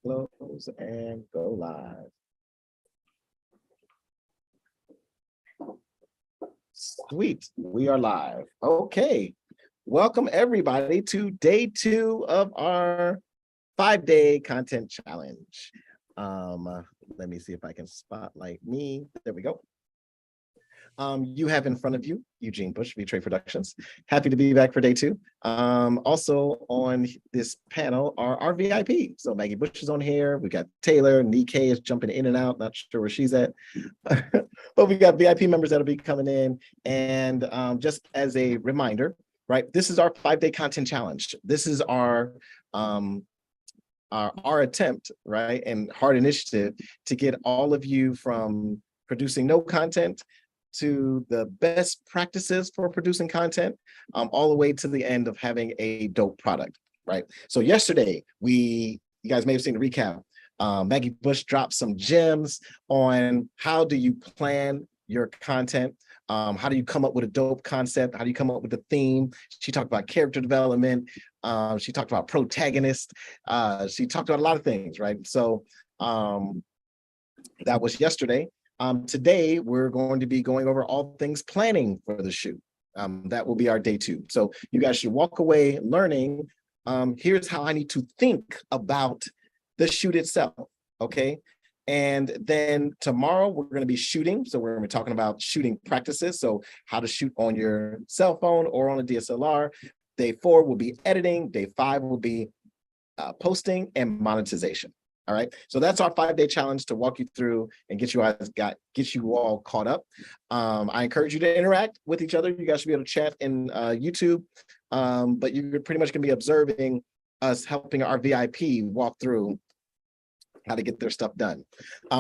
Close and go live. Sweet, we are live. Okay, welcome everybody to day 2 of our 5-day content challenge. Let me see if I can spotlight me. There we go. You have in front of you Eugene Bush, E-Tre Productions. Happy to be back for day 2. Also on this panel are our VIP. So Maggie Bush is on here. We got Taylor. Nikkei is jumping in and out. Not sure where she's at. But we got VIP members that'll be coming in. And just as a reminder, right, this is our 5-day content challenge. This is our attempt, right, and hard initiative to get all of you from producing no content to the best practices for producing content, all the way to the end of having a dope product, right? So yesterday, you guys may have seen the recap. Maggie Bush dropped some gems on how do you plan your content, how do you come up with a dope concept, how do you come up with a theme. She talked about character development. She talked about protagonist. She talked about a lot of things, right? So that was yesterday. Today, we're going to be going over all things planning for the shoot. That will be our day 2. So you guys should walk away learning, here's how I need to think about the shoot itself, okay? And then tomorrow, we're going to be shooting. So we're going to be talking about shooting practices. So how to shoot on your cell phone or on a DSLR. Day 4 will be editing. Day 5 will be posting and monetization. All right, so that's our 5-day challenge to walk you through and get you all caught up. I encourage you to interact with each other. You guys should be able to chat in YouTube, but you're pretty much going to be observing us helping our VIP walk through how to get their stuff done.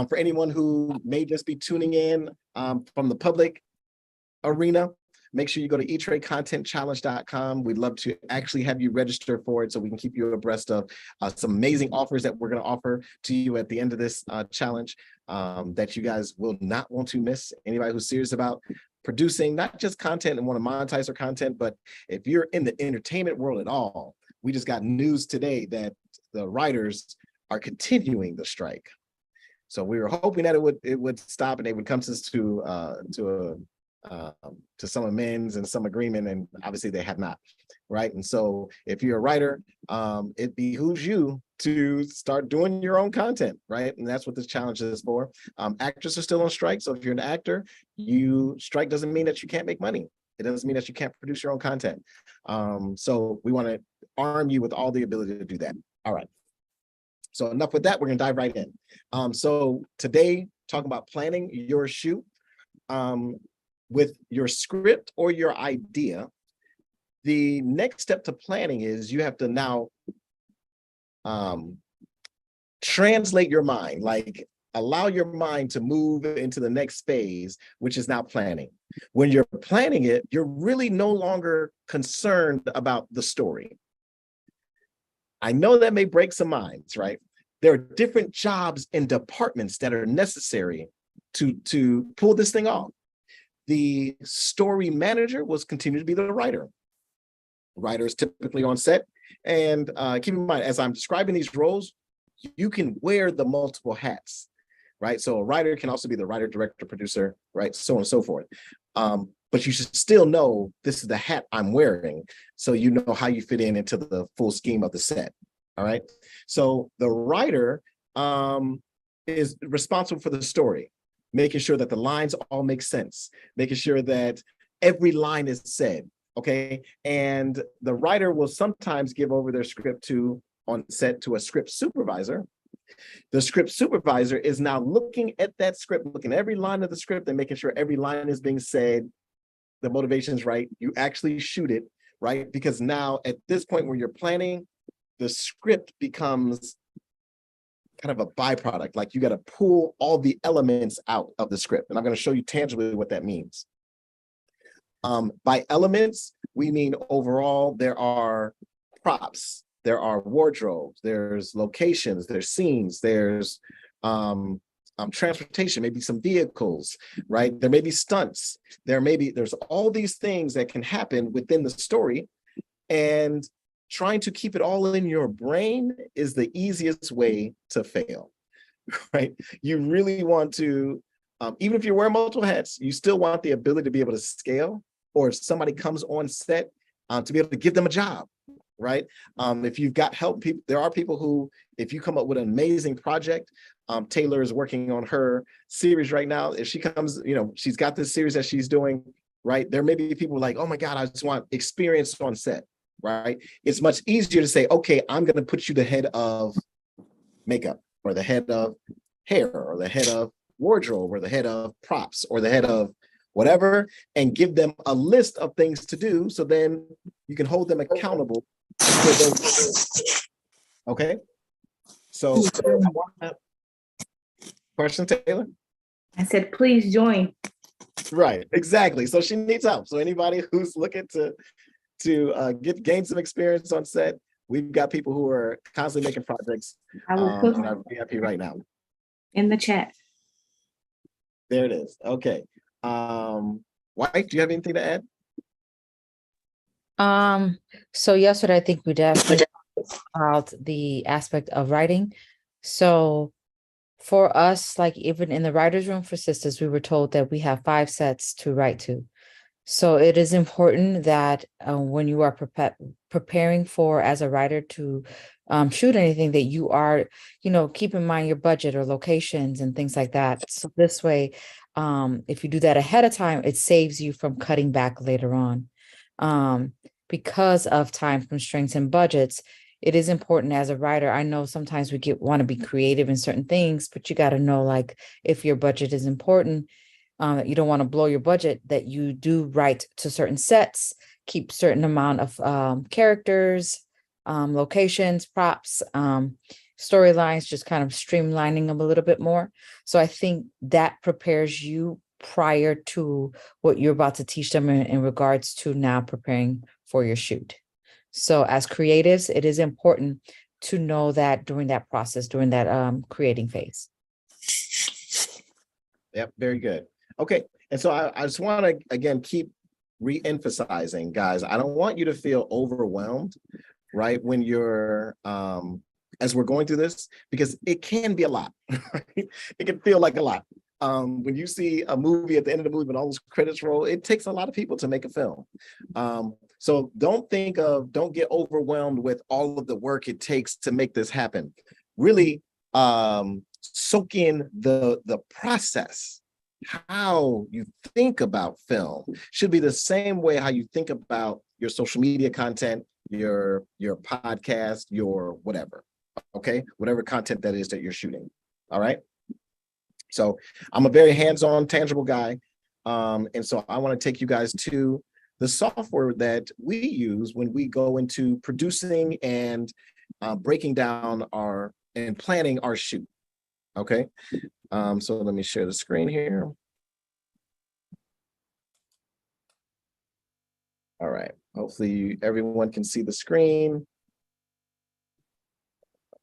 For anyone who may just be tuning in from the public arena, make sure you go to etrecontentchallenge.com. We'd love to actually have you register for it so we can keep you abreast of some amazing offers that we're going to offer to you at the end of this challenge that you guys will not want to miss. Anybody who's serious about producing not just content and want to monetize their content, but if you're in the entertainment world at all, we just got news today that the writers are continuing the strike. So we were hoping that it would stop and they would come to some amends and some agreement, and obviously they have not, right? And so if you're a writer, it behooves you to start doing your own content, right? And that's what this challenge is for. Actors are still on strike, so if you're an actor, strike doesn't mean that you can't make money. It doesn't mean that you can't produce your own content. So we want to arm you with all the ability to do that. All right. So enough with that, we're gonna dive right in. So today, talking about planning your shoot. With your script or your idea, the next step to planning is you have to now translate your mind, like allow your mind to move into the next phase, which is now planning. When you're planning it, you're really no longer concerned about the story. I know that may break some minds, right? There are different jobs and departments that are necessary to pull this thing off. The story manager will continue to be the writer. Writer is typically on set. And keep in mind, as I'm describing these roles, you can wear the multiple hats, right? So a writer can also be the writer, director, producer, right? So on and so forth. But you should still know this is the hat I'm wearing, so you know how you fit into the full scheme of the set, all right? So the writer is responsible for the story, making sure that the lines all make sense, making sure that every line is said, okay? And the writer will sometimes give over their script on set to a script supervisor. The script supervisor is now looking at that script, looking at every line of the script and making sure every line is being said, the motivation's right, you actually shoot it, right? Because now at this point where you're planning, the script becomes kind of a byproduct, like you got to pull all the elements out of the script. And I'm going to show you tangibly what that means. By elements, we mean overall, there are props, there are wardrobes, there's locations, there's scenes, there's transportation, maybe some vehicles, right? There may be stunts, there's all these things that can happen within the story. And trying to keep it all in your brain is the easiest way to fail, right? You really want to, even if you're wearing multiple hats, you still want the ability to be able to scale, or if somebody comes on set, to be able to give them a job, right? If you've got help, people, there are people who, if you come up with an amazing project, Taylor is working on her series right now. If she comes, she's got this series that she's doing, right? There may be people like, oh my God, I just want experience on set, right? It's much easier to say, okay, I'm going to put you the head of makeup, or the head of hair, or the head of wardrobe, or the head of props, or the head of whatever, and give them a list of things to do. So then you can hold them accountable for those. Okay. So question, Taylor? I said, please join. Right, exactly. So she needs help. So anybody who's looking to gain some experience on set, we've got people who are constantly making projects I will put on our VIP right now. in the chat. There it is. Okay. White, do you have anything to add? So yesterday I think we definitely talked about the aspect of writing. So for us, like even in the writer's room for sisters, we were told that we have 5 sets to write to. So it is important that when you are preparing for, as a writer, to shoot anything, that you are, keep in mind your budget or locations and things like that. So this way, if you do that ahead of time, it saves you from cutting back later on. Because of time constraints and budgets, it is important as a writer. I know sometimes we want to be creative in certain things, but you got to know, like, if your budget is important, you don't want to blow your budget, that you do write to certain sets, keep certain amount of characters, locations, props, storylines, just kind of streamlining them a little bit more. So I think that prepares you prior to what you're about to teach them in regards to now preparing for your shoot. So as creatives, it is important to know that during that process, during that creating phase. Yep, very good. Okay, and so I just want to, again, keep re-emphasizing, guys, I don't want you to feel overwhelmed, right, when you're, as we're going through this, because it can be a lot, right? It can feel like a lot. When you see a movie at the end of the movie and all those credits roll, it takes a lot of people to make a film. So don't get overwhelmed with all of the work it takes to make this happen. Really soak in the process. How you think about film should be the same way how you think about your social media content, your podcast, your whatever, okay? Whatever content that is that you're shooting, all right? So I'm a very hands-on, tangible guy. And so I want to take you guys to the software that we use when we go into producing and breaking down and planning our shoot. Okay. So let me share the screen here. All right. Hopefully everyone can see the screen.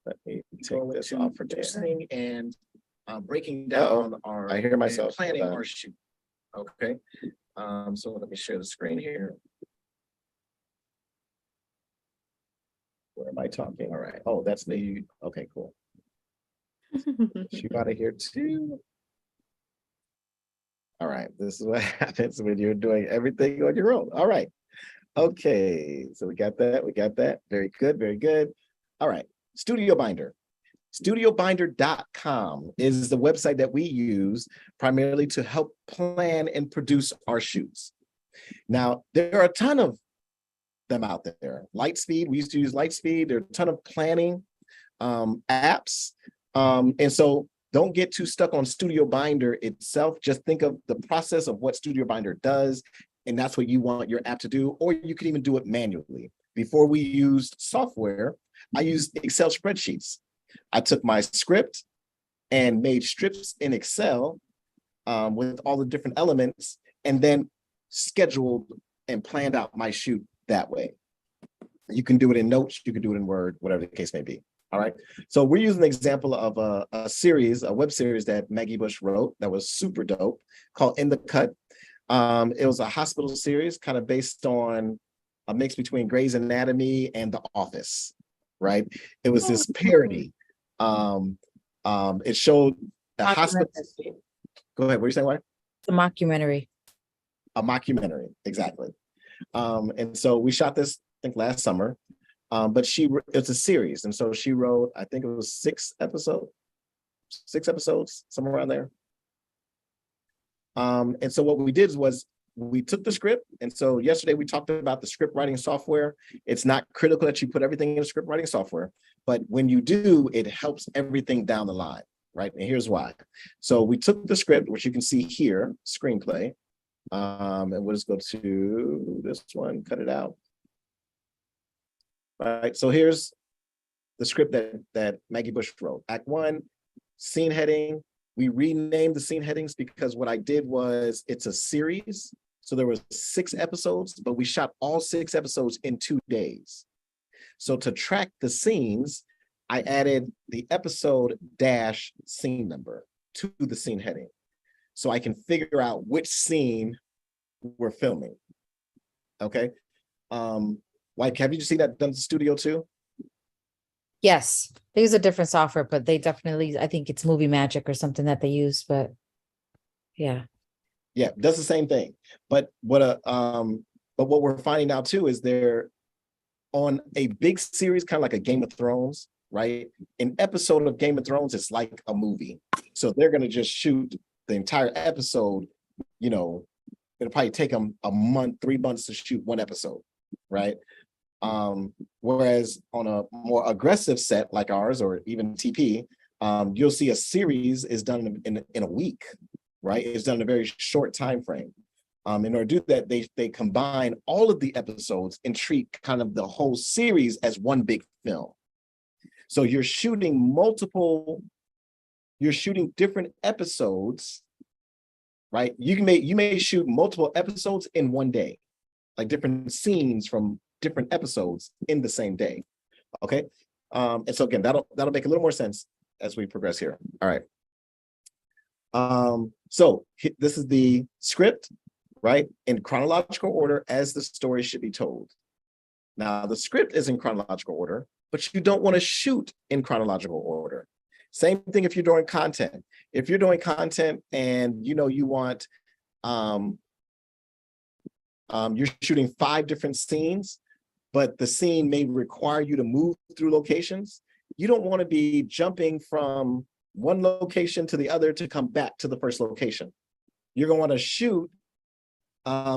Let me take this off for producing and breaking down I hear myself planning our shoot. Okay. So let me share the screen here. Where am I talking? All right. Oh, that's the, okay, cool. You out of here too. All right. This is what happens when you're doing everything on your own. All right. Okay. So we got that. We got that. Very good. Very good. All right. Studio Binder. StudioBinder.com is the website that we use primarily to help plan and produce our shoots. Now, there are a ton of them out there. Lightspeed, we used to use Lightspeed. There are a ton of planning apps. And so don't get too stuck on Studio Binder itself. Just think of the process of what Studio Binder does, and that's what you want your app to do, or you can even do it manually. Before we used software, I used Excel spreadsheets. I took my script and made strips in Excel with all the different elements, and then scheduled and planned out my shoot that way. You can do it in Notes, you can do it in Word, whatever the case may be. All right. So we're using an example of a series, a web series that Maggie Bush wrote that was super dope called In the Cut. It was a hospital series kind of based on a mix between Grey's Anatomy and The Office, right? It was this parody. It showed a hospital. Go ahead. What are you saying? Why? It's a mockumentary. A mockumentary, exactly. And so we shot this, I think, last summer. But it's a series, and so she wrote, I think it was 6 episodes, somewhere around there. And so what we did was we took the script, and so yesterday we talked about the script writing software. It's not critical that you put everything in script writing software, but when you do, it helps everything down the line, right? And here's why. So we took the script, which you can see here, screenplay, and we'll just go to this one, cut it out. All right, so here's the script that Maggie Bush wrote. Act 1, scene heading. We renamed the scene headings because what I did was, it's a series. So there was 6 episodes, but we shot all 6 episodes in 2 days. So to track the scenes, I added the episode dash scene number to the scene heading. So I can figure out which scene we're filming. Okay. Like, have you seen that done in the studio too? Yes, they use a different software, but they definitely, I think it's Movie Magic or something that they use, but yeah. Yeah, does the same thing. But what we're finding out too is they're on a big series, kind of like a Game of Thrones, right? An episode of Game of Thrones is like a movie. So they're gonna just shoot the entire episode, it'll probably take them a month, 3 months to shoot one episode, right? Whereas on a more aggressive set like ours, or even TP, you'll see a series is done in a week, right? It's done in a very short time frame. In order to do that, they combine all of the episodes and treat kind of the whole series as one big film. So you're shooting different episodes, right? You may shoot multiple episodes in one day, like different scenes from different episodes in the same day. Okay. And so again, that'll make a little more sense as we progress here. All right. So this is the script, right? In chronological order as the story should be told. Now the script is in chronological order, but you don't want to shoot in chronological order. Same thing if you're doing content. If you're doing content and you want, you're shooting 5 different scenes, but the scene may require you to move through locations. You don't want to be jumping from one location to the other to come back to the first location. You're going to want to shoot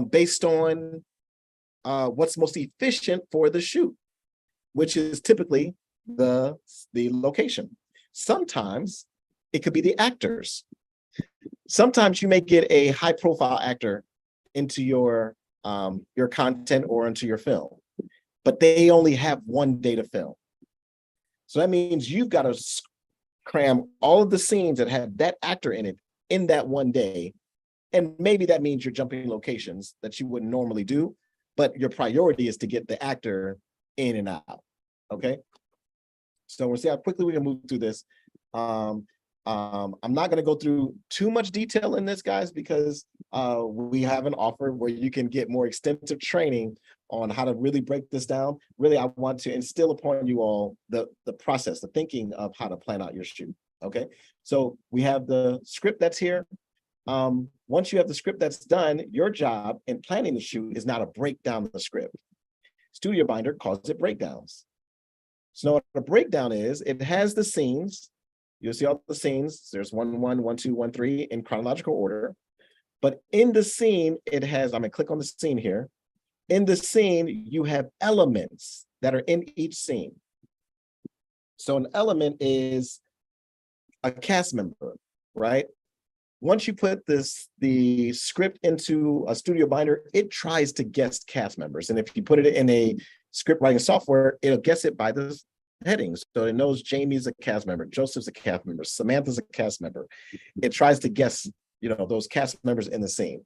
based on what's most efficient for the shoot, which is typically the location. Sometimes it could be the actors. Sometimes you may get a high profile actor into your content or into your film, but they only have 1 day to film. So that means you've got to cram all of the scenes that have that actor in it in that 1 day. And maybe that means you're jumping locations that you wouldn't normally do, but your priority is to get the actor in and out. Okay. So we'll see how quickly we can move through this. I'm not going to go through too much detail in this, guys, because we have an offer where you can get more extensive training on how to really break this down. Really, I want to instill upon you all the process, the thinking of how to plan out your shoot. Okay, so we have the script that's here. Once you have the script that's done, your job in planning the shoot is now to break down the script. Studio Binder calls it breakdowns. So what a breakdown is, it has the scenes. You'll see all the scenes. There's 1, 1, 1, 2, 1, 3 in chronological order. But in the scene, it has, I'm gonna click on the scene here. In the scene, you have elements that are in each scene. So an element is a cast member, right? Once you put the script into a Studio Binder, it tries to guess cast members. And if you put it in a script writing software, it'll guess it by the headings. So it knows Jamie's a cast member, Joseph's a cast member, Samantha's a cast member. It tries to guess, those cast members in the scene.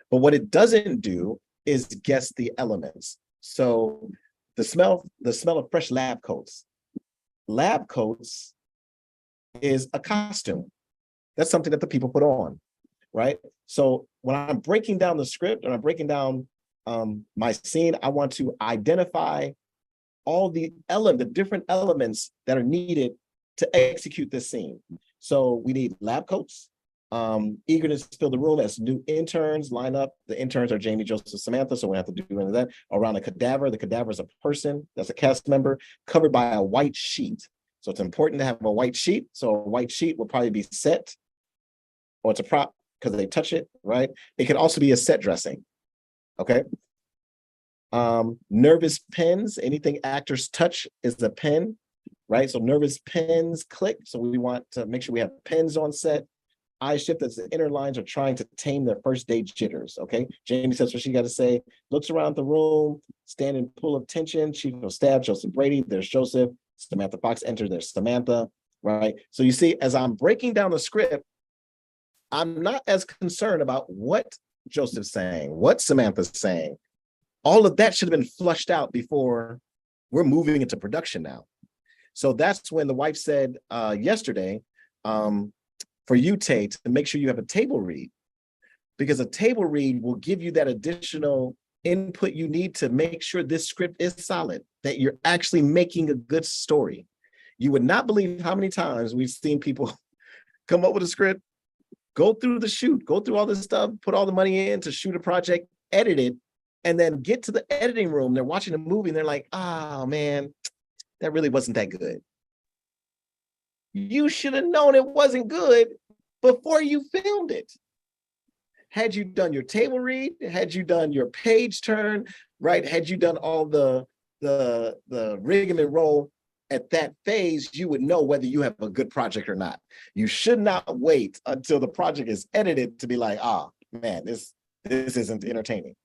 But what it doesn't do is guess the elements. So the smell of fresh lab coats. Lab coats is a costume. That's something that the people put on, right? So when I'm breaking down the script and I'm breaking down my scene, I want to identify all the different elements that are needed to execute this scene. So we need lab coats, eagerness to fill the room as new interns line up. The interns are Jamie, Joseph, Samantha, so we have to do any of that. Around a cadaver, the cadaver is a person, that's a cast member, covered by a white sheet. So it's important to have a white sheet. So a white sheet will probably be set, or it's a prop because they touch it, right? It could also be a set dressing, okay? Nervous pens, anything actors touch is a pen, right? So nervous pens click. So we want to make sure we have pens on set. Eye shift as the inner lines are trying to tame their first day jitters, okay? Jamie says what she got to say, looks around the room, standing pull of tension, chief of staff, Joseph Brady, there's Joseph, Samantha Fox entered, there's Samantha, right? So you see, as I'm breaking down the script, I'm not as concerned about what Joseph's saying, what Samantha's saying. All of that should have been flushed out before we're moving into production now. So that's when the wife said yesterday, for you, Tay, to make sure you have a table read, because a table read will give you that additional input you need to make sure this script is solid, that you're actually making a good story. You would not believe how many times we've seen people come up with a script, go through the shoot, go through all this stuff, put all the money in to shoot a project, edit it, and then get to the editing room. They're watching a movie and they're like, oh man, that really wasn't that good. You should have known it wasn't good before you filmed it. Had you done your table read, had you done your page turn, right? Had you done all the rigmarole at that phase, you would know whether you have a good project or not. You should not wait until the project is edited to be like, ah, man, this isn't entertaining.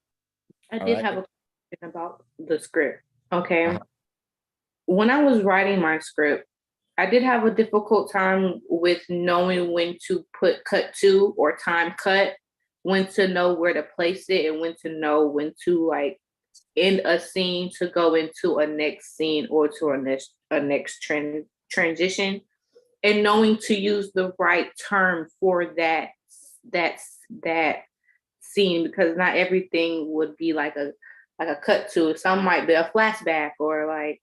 I did have a question about the script. Okay. Uh-huh. When I was writing my script, I did have a difficult time with knowing when to put cut to or time cut, when to know where to place it, and when to know when to like end a scene to go into a next scene or to a next transition, and knowing to use the right term for that scene, because not everything would be like a cut to. Some might be a flashback or like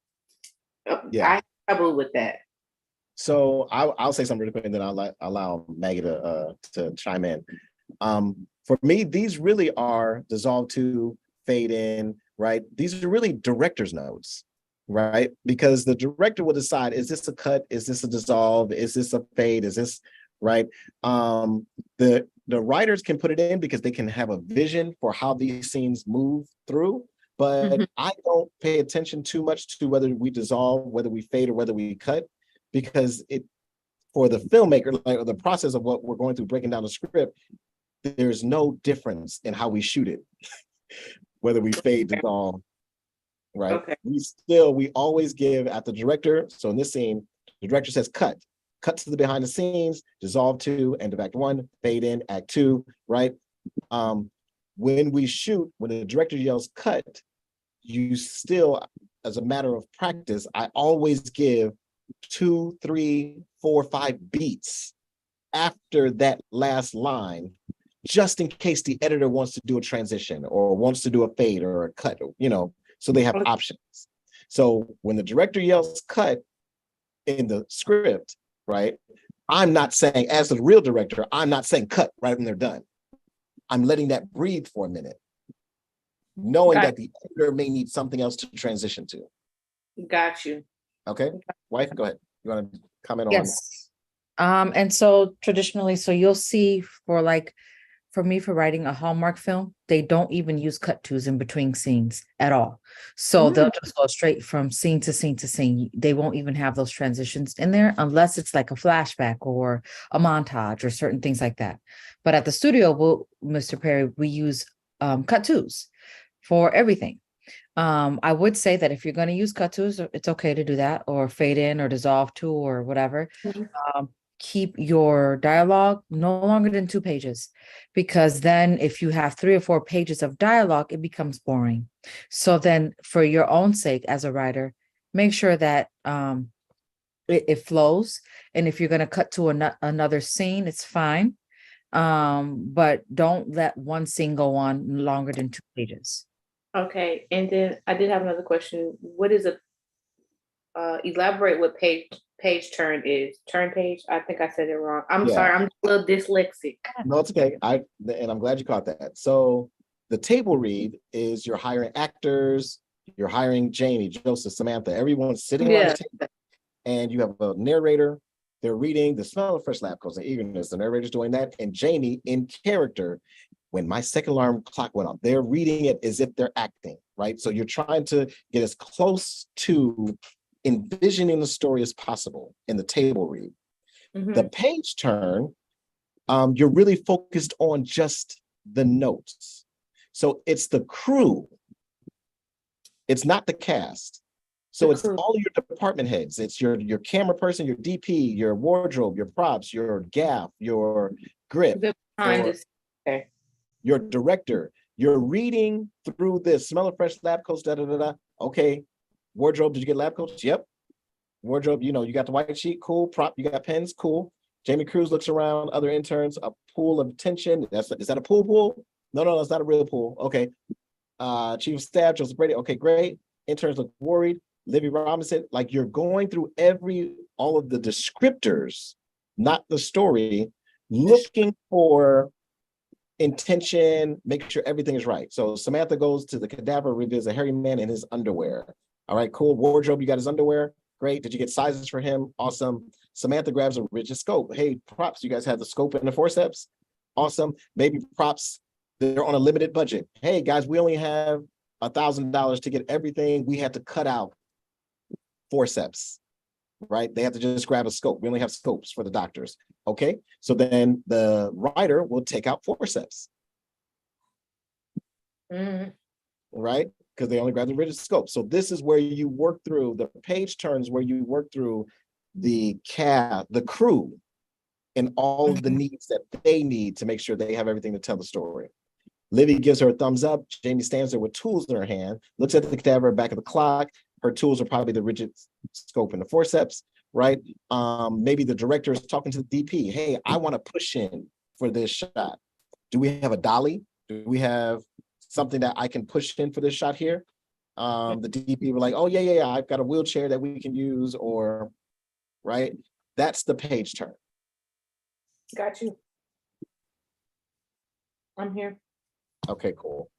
Yeah. I struggle with that. So I'll say something really quick and then I'll allow Maggie to chime in. For me, these really are dissolve to, fade in, right? These are really director's notes, right? Because the director will decide, is this a cut? Is this a dissolve? Is this a fade? Is this, right? The writers can put it in because they can have a vision for how these scenes move through, but I don't pay attention too much to whether we dissolve, whether we fade, or whether we cut, because it, for the filmmaker, like the process of what we're going through, breaking down the script, there's no difference in how we shoot it, whether we fade, dissolve, right? Okay. We always give at the director. So in this scene, the director says cut to the behind the scenes, dissolve to, end of act one, fade in, act two, right? When we shoot, when the director yells cut, you still, as a matter of practice, I always give 2, 3, 4, 5 beats after that last line, just in case the editor wants to do a transition or wants to do a fade or a cut, you know, so they have options. So when the director yells cut in the script, right, I'm not saying, as the real director, I'm not saying cut right when they're done. I'm letting that breathe for a minute, knowing that the editor may need something else to transition to. Got you. Okay, wife, go ahead. You want to comment on? Yes. And so traditionally, so you'll see for me, for writing a Hallmark film, they don't even use cut tos in between scenes at all. So they'll just go straight from scene to scene to scene. They won't even have those transitions in there unless it's like a flashback or a montage or certain things like that. But at the studio, Mr. Perry, we use cut tos for everything. I would say that if you're going to use cut tos, it's okay to do that, or fade in or dissolve to or whatever. Keep your dialogue no longer than 2 pages, because then if you have 3 or 4 pages of dialogue, it becomes boring. So then for your own sake as a writer, make sure that it flows. And if you're going to cut to another scene, it's fine. But don't let one scene go on longer than 2 pages. Okay, and then I did have another question. What is a elaborate what page turn is? Turn page? I think I said it wrong. I'm Yeah. sorry, I'm a little dyslexic. No, it's okay. And I'm glad you caught that. So the table read is you're hiring actors, you're hiring Jamie, Joseph, Samantha, everyone's sitting around Yeah. the table, and you have a narrator. They're reading the smell of fresh lab coats and eagerness. The narrator's doing that, and Jamie in character. When my second alarm clock went off, they're reading it as if they're acting, right? So you're trying to get as close to envisioning the story as possible in the table read. The Mhm. page turn, you're really focused on just the notes. So it's the crew. It's not the cast. So The it's crew. all your department heads. It's your camera person, your DP, your wardrobe, your props, your gaff, your grip, The behind your, the okay. your director. You're reading through this. Smell of fresh lab coats, da da da da. Okay. Wardrobe, did you get lab coats? Yep. Wardrobe, you got the white sheet, cool. Prop, you got pens, cool. Jamie Cruz looks around, other interns, a pool of tension. Is that a pool? No, it's not a real pool. Okay. Chief of Staff, Joseph Brady. Okay, great. Interns look worried. Livy Robinson, like you're going through all of the descriptors, not the story, looking for intention, make sure everything is right. So Samantha goes to the cadaver, reveals a hairy man in his underwear. All right, cool. Wardrobe, you got his underwear. Great. Did you get sizes for him? Awesome. Samantha grabs a rigid scope. Hey, props, you guys have the scope and the forceps? Awesome. Maybe props, they're on a limited budget. Hey, guys, we only have $1,000 to get everything. We had to cut out forceps, right? They have to just grab a scope. We only have scopes for the doctors. Okay. So then the writer will take out forceps, right? Because they only grab the rigid scope. So this is where you work through the page turns, where you work through the crew, and all of the needs that they need to make sure they have everything to tell the story. Livy gives her a thumbs up. Jamie stands there with tools in her hand, looks at the cadaver back of the clock. Her tools are probably the rigid scope and the forceps, right? Maybe the director is talking to the DP. Hey, I want to push in for this shot. Do we have a dolly? Do we have something that I can push in for this shot here? The DP were like, oh, yeah, I've got a wheelchair that we can use, or, right? That's the page turn. Got you. I'm here. Okay, cool.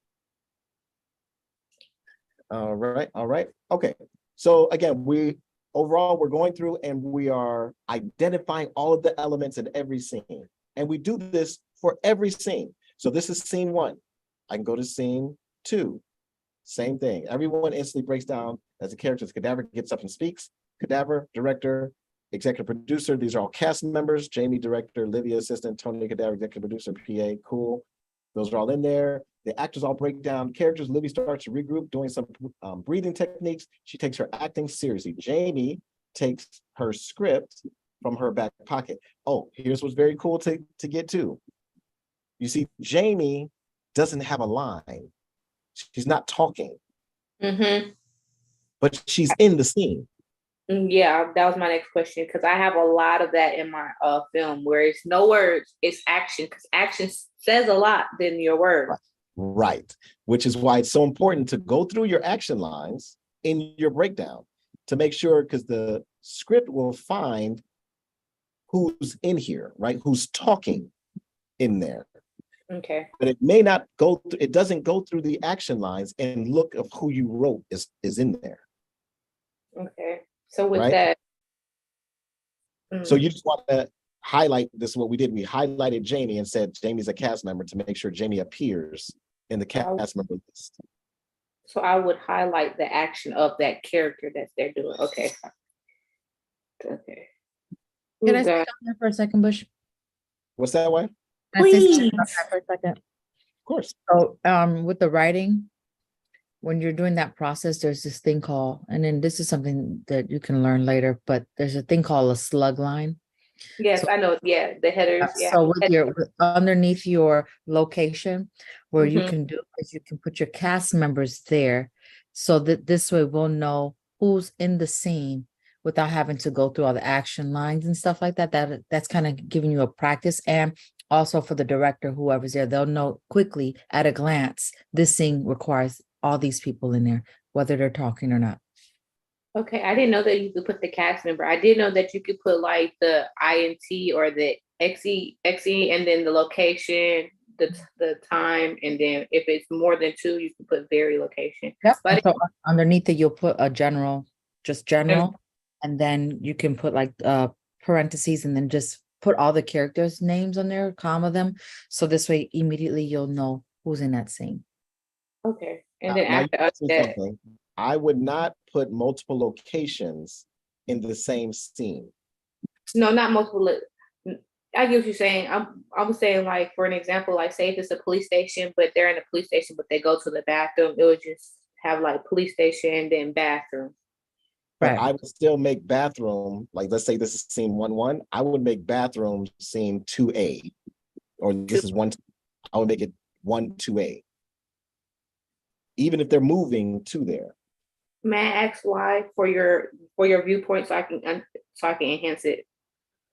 All right. Okay. So again, we're going through and we are identifying all of the elements in every scene. And we do this for every scene. So this is scene 1. I can go to scene 2. Same thing. Everyone instantly breaks down as a character. Cadaver gets up and speaks. Cadaver, director, executive producer. These are all cast members. Jamie, director. Livia, assistant. Tony, cadaver, executive producer. PA. Cool. Those are all in there. The actors all break down characters. Livy starts to regroup, doing some breathing techniques. She takes her acting seriously. Jamie takes her script from her back pocket. Oh, here's what's very cool to get to. You see, Jamie doesn't have a line. She's not talking, but she's in the scene. Yeah, that was my next question, because I have a lot of that in my film where it's no words, it's action, because action says a lot than your words. Right. Which is why it's so important to go through your action lines in your breakdown to make sure, because the script will find who's in here, right? Who's talking in there. Okay. But it may not go through, it doesn't go through the action lines and look of who you wrote is in there. Okay. So with right? that. So you just want to highlight this, what we did. We highlighted Jamie and said Jamie's a cast member to make sure Jamie appears in the cast member list. So I would highlight the action of that character that they're doing. Okay. Okay. Can I stay on there for a second, Bush? What's that way? Please. For a second. Of course. So with the writing, when you're doing that process, there's this thing called, and then this is something that you can learn later, but there's a thing called a slug line. Yes, so, I know. Yeah, the headers. Yeah. So with underneath your location, where you can do is you can put your cast members there, so that this way we'll know who's in the scene without having to go through all the action lines and stuff like that. That's kind of giving you a practice, and also for the director, whoever's there, they'll know quickly at a glance this scene requires all these people in there, whether they're talking or not. Okay, I didn't know that you could put the cast member. I did know that you could put like the INT or the XE, and then the location, the time, and then if it's more than two, you can put very location. Yep. But So underneath it, you'll put a general, just general, and then you can put like parentheses and then just put all the characters' names on there, comma them. So this way immediately you'll know who's in that scene. okay, and then Now you after asked me that, something. I would not put multiple locations in the same scene. no, not multiple. I get what you're saying. I was saying like for an example, like say if it's a police station, but they're in a police station, but they go to the bathroom, it would just have like police station, then bathroom. But Right. I would still make bathroom, like let's say this is scene 1-1, I would make bathroom scene 2A, or this is 1, I would make it 1-2A. Even if they're moving to there. May I ask why for your viewpoint so I can enhance it?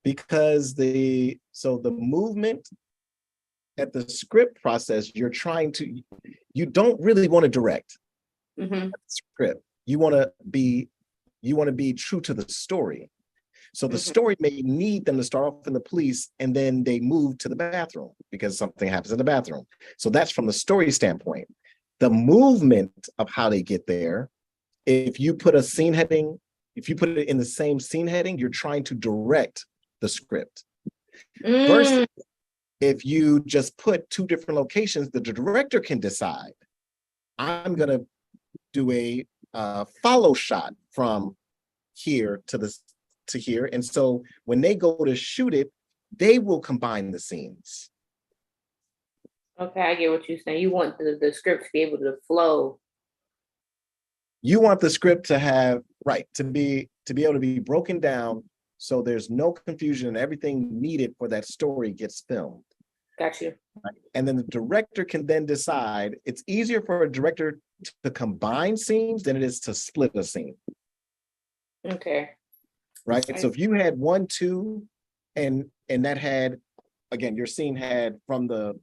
Because the movement at the script process, you don't really want to direct script. You want to be true to the story. So the story may need them to start off in the police and then they move to the bathroom because something happens in the bathroom. So that's from the story standpoint. The movement of how they get there, if you put a scene heading, if you put it in the same scene heading, you're trying to direct the script. Versus if you just put two different locations, the director can decide, I'm going to do a follow shot from here to here. And so when they go to shoot it, they will combine the scenes. Okay, I get what you're saying. You want the script to be able to flow. You want the script to have, right, to be able to be broken down so there's no confusion and everything needed for that story gets filmed. Got you. Right? And then the director can then decide. It's easier for a director to combine scenes than it is to split a scene. Okay. Right. Okay. So if you had 1, 2, and that had, again, your scene had from the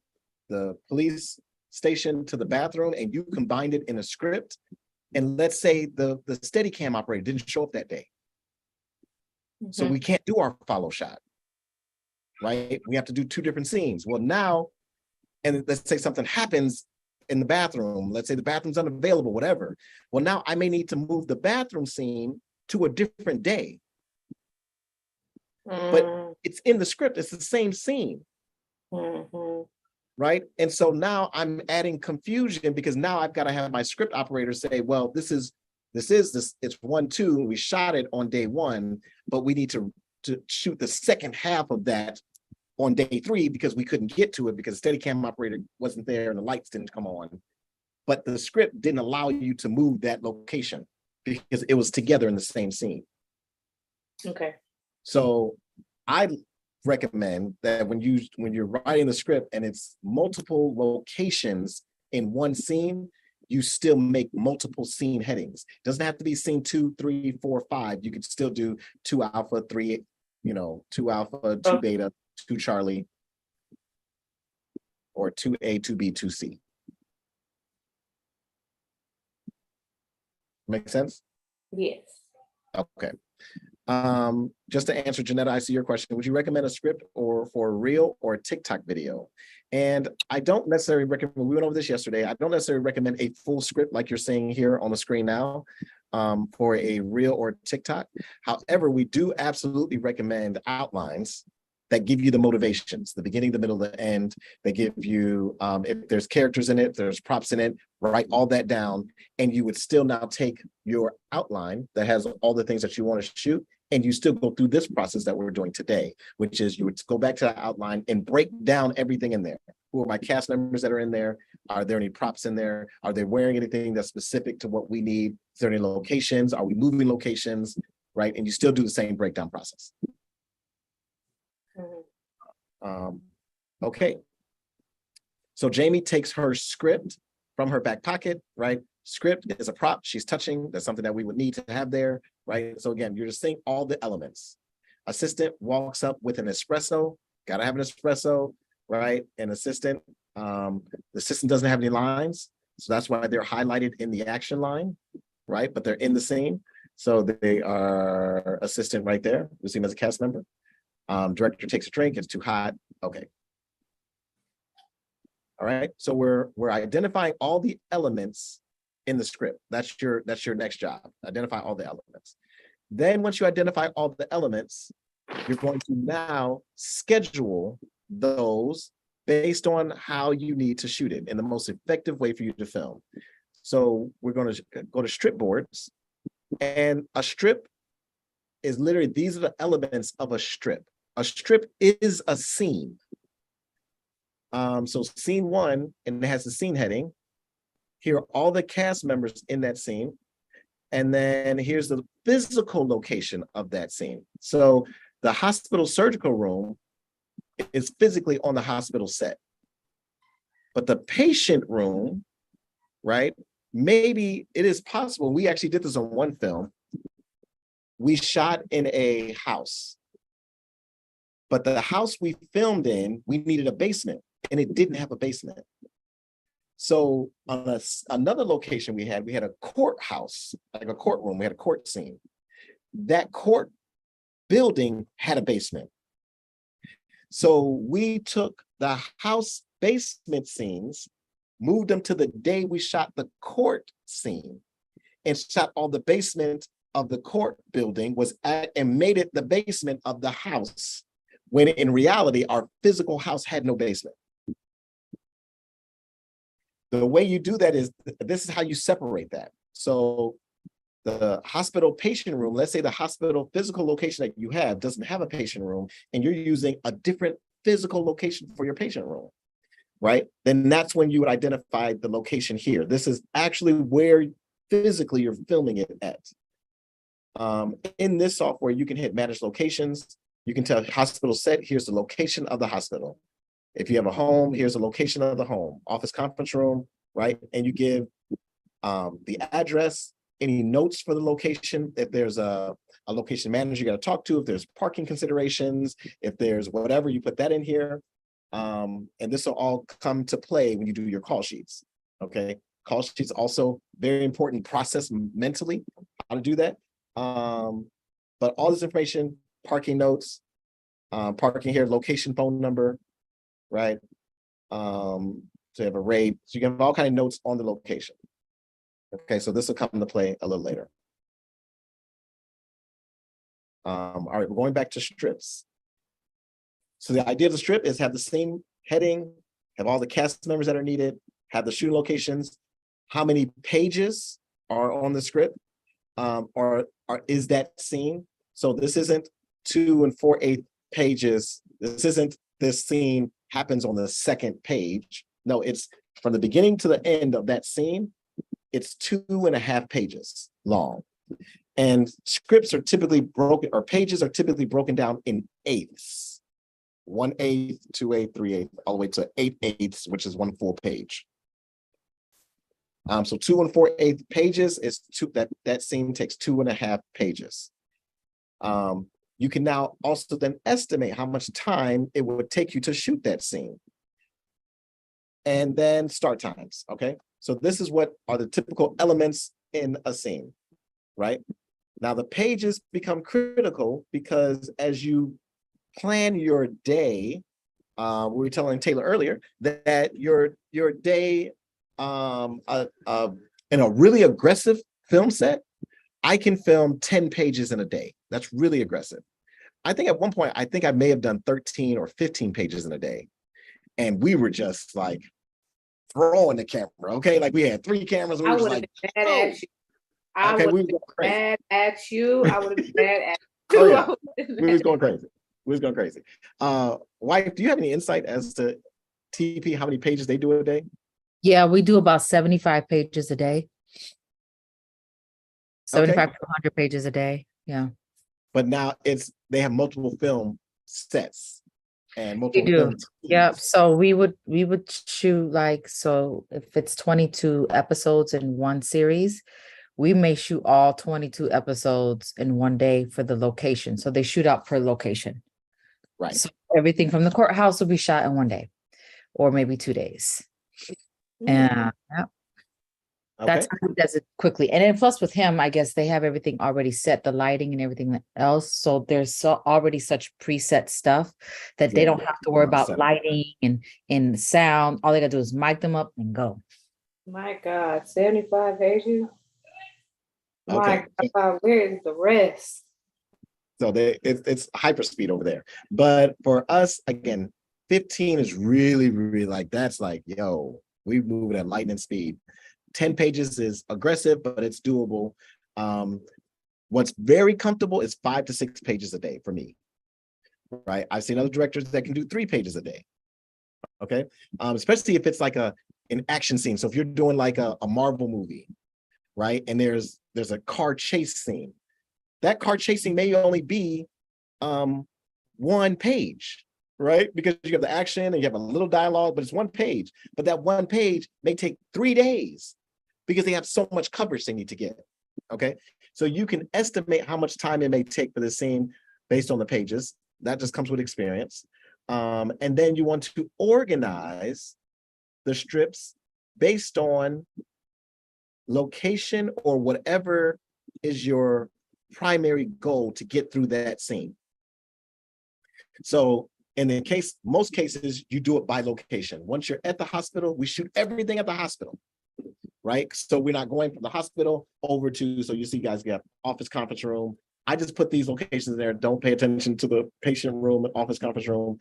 police station to the bathroom, and you combined it in a script, and let's say the Steadicam operator didn't show up that day. So we can't do our follow shot. Right? We have to do two different scenes. Well, now, and let's say something happens in the bathroom. Let's say the bathroom's unavailable, whatever. Well, now I may need to move the bathroom scene to a different day. But it's in the script. It's the same scene. Right? And so now I'm adding confusion because now I've got to have my script operator say, well, this is it's 1, 2. We shot it on day 1, but we need to shoot the second half of that on day 3 because we couldn't get to it because the Steadicam operator wasn't there and the lights didn't come on. But the script didn't allow you to move that location because it was together in the same scene. Okay. So I recommend that when you're writing the script and it's multiple locations in one scene, you still make multiple scene headings. It doesn't have to be scene 2, 3, 4, 5. You could still do 2 alpha, 3, 2 alpha, 2 beta, 2 Charlie, or 2A, 2B, 2C. Make sense? Yes. Okay. Just to answer Janetta, I see your question. Would you recommend a script or for a reel or a TikTok video? And I don't necessarily recommend, we went over this yesterday, I don't necessarily recommend a full script like you're seeing here on the screen now for a reel or TikTok. However, we do absolutely recommend outlines that give you the motivations, the beginning, the middle, the end. They give you, if there's characters in it, if there's props in it, write all that down. And you would still now take your outline that has all the things that you want to shoot, and you still go through this process that we're doing today, which is you would go back to the outline and break down everything in there. Who are my cast members that are in there? Are there any props in there? Are they wearing anything that's specific to what we need? Is there any locations? Are we moving locations? Right? And you still do the same breakdown process. Okay. So Jamie takes her script from her back pocket, right? Script is a prop she's touching. That's something that we would need to have there, right? So again, you're just seeing all the elements. Assistant walks up with an espresso, gotta have an espresso, right? An assistant, the assistant doesn't have any lines. So that's why they're highlighted in the action line, right? But they're in the scene. So they are assistant right there. We see him as a cast member. Director takes a drink, it's too hot. Okay. All right. So we're identifying all the elements in the script. That's your next job. Identify all the elements. Then once you identify all the elements, you're going to now schedule those based on how you need to shoot it in the most effective way for you to film. So we're going to go to strip boards, and a strip is literally, these are the elements of a strip. A strip is a scene. So scene 1, and it has the scene heading. Here are all the cast members in that scene. And then here's the physical location of that scene. So the hospital surgical room is physically on the hospital set. But the patient room, right? Maybe it is possible. We actually did this on one film. We shot in a house. But the house we filmed in, we needed a basement, and it didn't have a basement. So on another location we had a courthouse, like a courtroom. We had a court scene. That court building had a basement. So we took the house basement scenes, moved them to the day we shot the court scene, and shot all the basement of the court building was at, and made it the basement of the house, when in reality, our physical house had no basement. The way you do that is, this is how you separate that. So the hospital patient room, let's say the hospital physical location that you have doesn't have a patient room, and you're using a different physical location for your patient room, right? Then that's when you would identify the location here. This is actually where physically you're filming it at. In this software, you can hit manage locations. You can tell hospital set, here's the location of the hospital. If you have a home, here's the location of the home, office conference room, right? And you give the address, any notes for the location, if there's a location manager you got to talk to, if there's parking considerations, if there's whatever, you put that in here. And this will all come to play when you do your call sheets, okay? Call sheets also very important process mentally, how to do that. But all this information, parking notes, parking here, location, phone number, right? So you have a rate, so you have all kind of notes on the location. Okay, so this will come into play a little later. All right, we're going back to strips. So the idea of the strip is have the same heading, have all the cast members that are needed, have the shooting locations, how many pages are on the script, or is that scene? So this isn't 2 4/8 pages. This scene happens on the second page. No, it's from the beginning to the end of that scene. It's 2.5 pages long. And scripts are typically broken, or pages are typically broken down in eighths. 1/8, 2/8, 3/8, all the way to 8/8, which is 1 full page. So 2 4/8 pages is that scene takes 2.5 pages. You can now also then estimate how much time it would take you to shoot that scene. And then start times, okay? So this is what are the typical elements in a scene, right? Now the pages become critical because as you plan your day, we were telling Taylor earlier that your day in a really aggressive film set, I can film 10 pages in a day. That's really aggressive. I think at one point, I may have done 13 or 15 pages in a day. And we were just like throwing the camera, okay? Like we had 3 cameras. We I were just would have like, been mad at you. I okay, would we have was been going crazy. mad at you. I would have been mad at you. Oh, yeah. I would've been We was mad going crazy. We was going crazy. Wife, do you have any insight as to TP, how many pages they do a day? Yeah, we do about 75 pages a day. 75 to 100 pages a day. Yeah. But now they have multiple film sets and We multiple do. film Yep. teams. So we would shoot so if it's 22 episodes in one series, we may shoot all 22 episodes in one day for the location. So they shoot out per location. Right. So everything from the courthouse will be shot in one day or maybe 2 days. And yeah. That's how he does it quickly. And then plus with him, I guess they have everything already set, the lighting and everything else. So there's already such preset stuff that they don't have to worry about lighting and sound. All they gotta do is mic them up and go. My God, 75 pages. Okay. My God, where is the rest? So it's hyperspeed over there. But for us, again, 15 is really, really like, that's like, yo, we move at lightning speed. 10 pages is aggressive, but it's doable. What's very comfortable is 5 to 6 pages a day for me, right? I've seen other directors that can do 3 pages a day, okay? Especially if it's like an action scene. So if you're doing like a Marvel movie, right? And there's a car chase scene. That car chasing may only be 1 page, right? Because you have the action and you have a little dialogue, but it's 1 page. But that 1 page may take 3 days because they have so much coverage they need to get, okay? So you can estimate how much time it may take for the scene based on the pages. That just comes with experience. And then you want to organize the strips based on location or whatever is your primary goal to get through that scene. So in the case, most cases, you do it by location. Once you're at the hospital, we shoot everything at the hospital, right? So we're not going from the hospital over to, so you see guys get office conference room. I just put these locations there. Don't pay attention to the patient room, office conference room.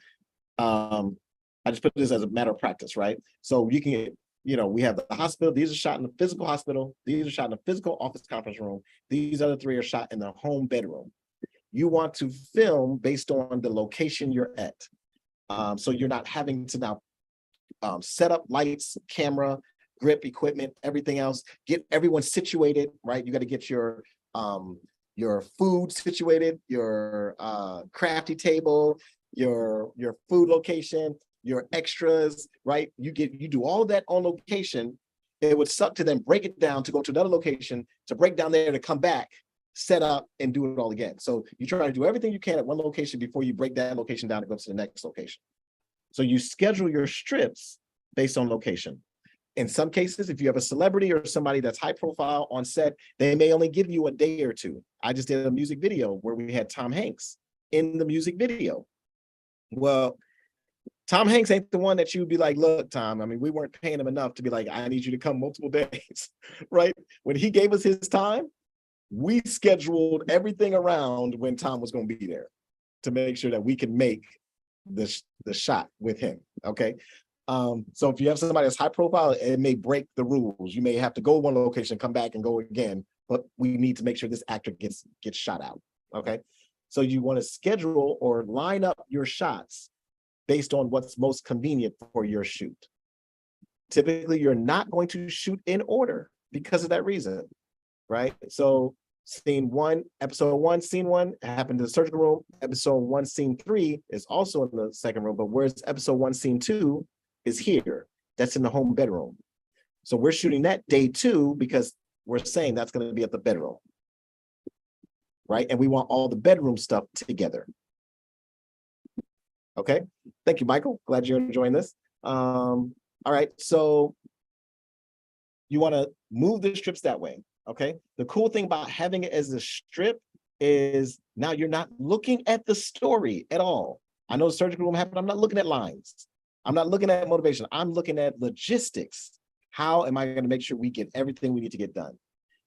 I just put this as a matter of practice, right? So you can get, we have the hospital. These are shot in the physical hospital. These are shot in the physical office conference room. These other 3 are shot in the home bedroom. You want to film based on the location you're at. So you're not having to now set up lights, camera, grip, equipment, everything else, get everyone situated, right? You got to get your food situated, your crafty table, your food location, your extras, right? You do all of that on location. It would suck to then break it down to go to another location, to break down there, to come back, set up and do it all again. So you try to do everything you can at one location before you break that location down and go to the next location. So you schedule your strips based on location. In some cases, if you have a celebrity or somebody that's high profile on set, they may only give you a day or 2. I just did a music video where we had Tom Hanks in the music video. Well, Tom Hanks ain't the one that you would be like, look, Tom, I mean, we weren't paying him enough to be like, I need you to come multiple days, right? When he gave us his time, we scheduled everything around when Tom was going to be there to make sure that we can make the shot with him, okay? So if you have somebody that's high profile, it may break the rules. You may have to go one location, come back and go again, but we need to make sure this actor gets shot out, okay? So you want to schedule or line up your shots based on what's most convenient for your shoot. Typically, you're not going to shoot in order because of that reason, right? So scene 1, episode 1, scene 1 happened in the surgical room. Episode 1, scene 3 is also in the second room, but where's episode 1, scene 2 is here. That's in the home bedroom. So we're shooting that day 2 because we're saying that's going to be at the bedroom, right? And we want all the bedroom stuff together. Okay, thank you, Michael. Glad you're enjoying this. All right, so you want to move the strips that way. Okay, the cool thing about having it as a strip is now you're not looking at the story at all. I know the surgical room happened. I'm not looking at lines. I'm not looking at motivation. I'm looking at logistics. How am I going to make sure we get everything we need to get done?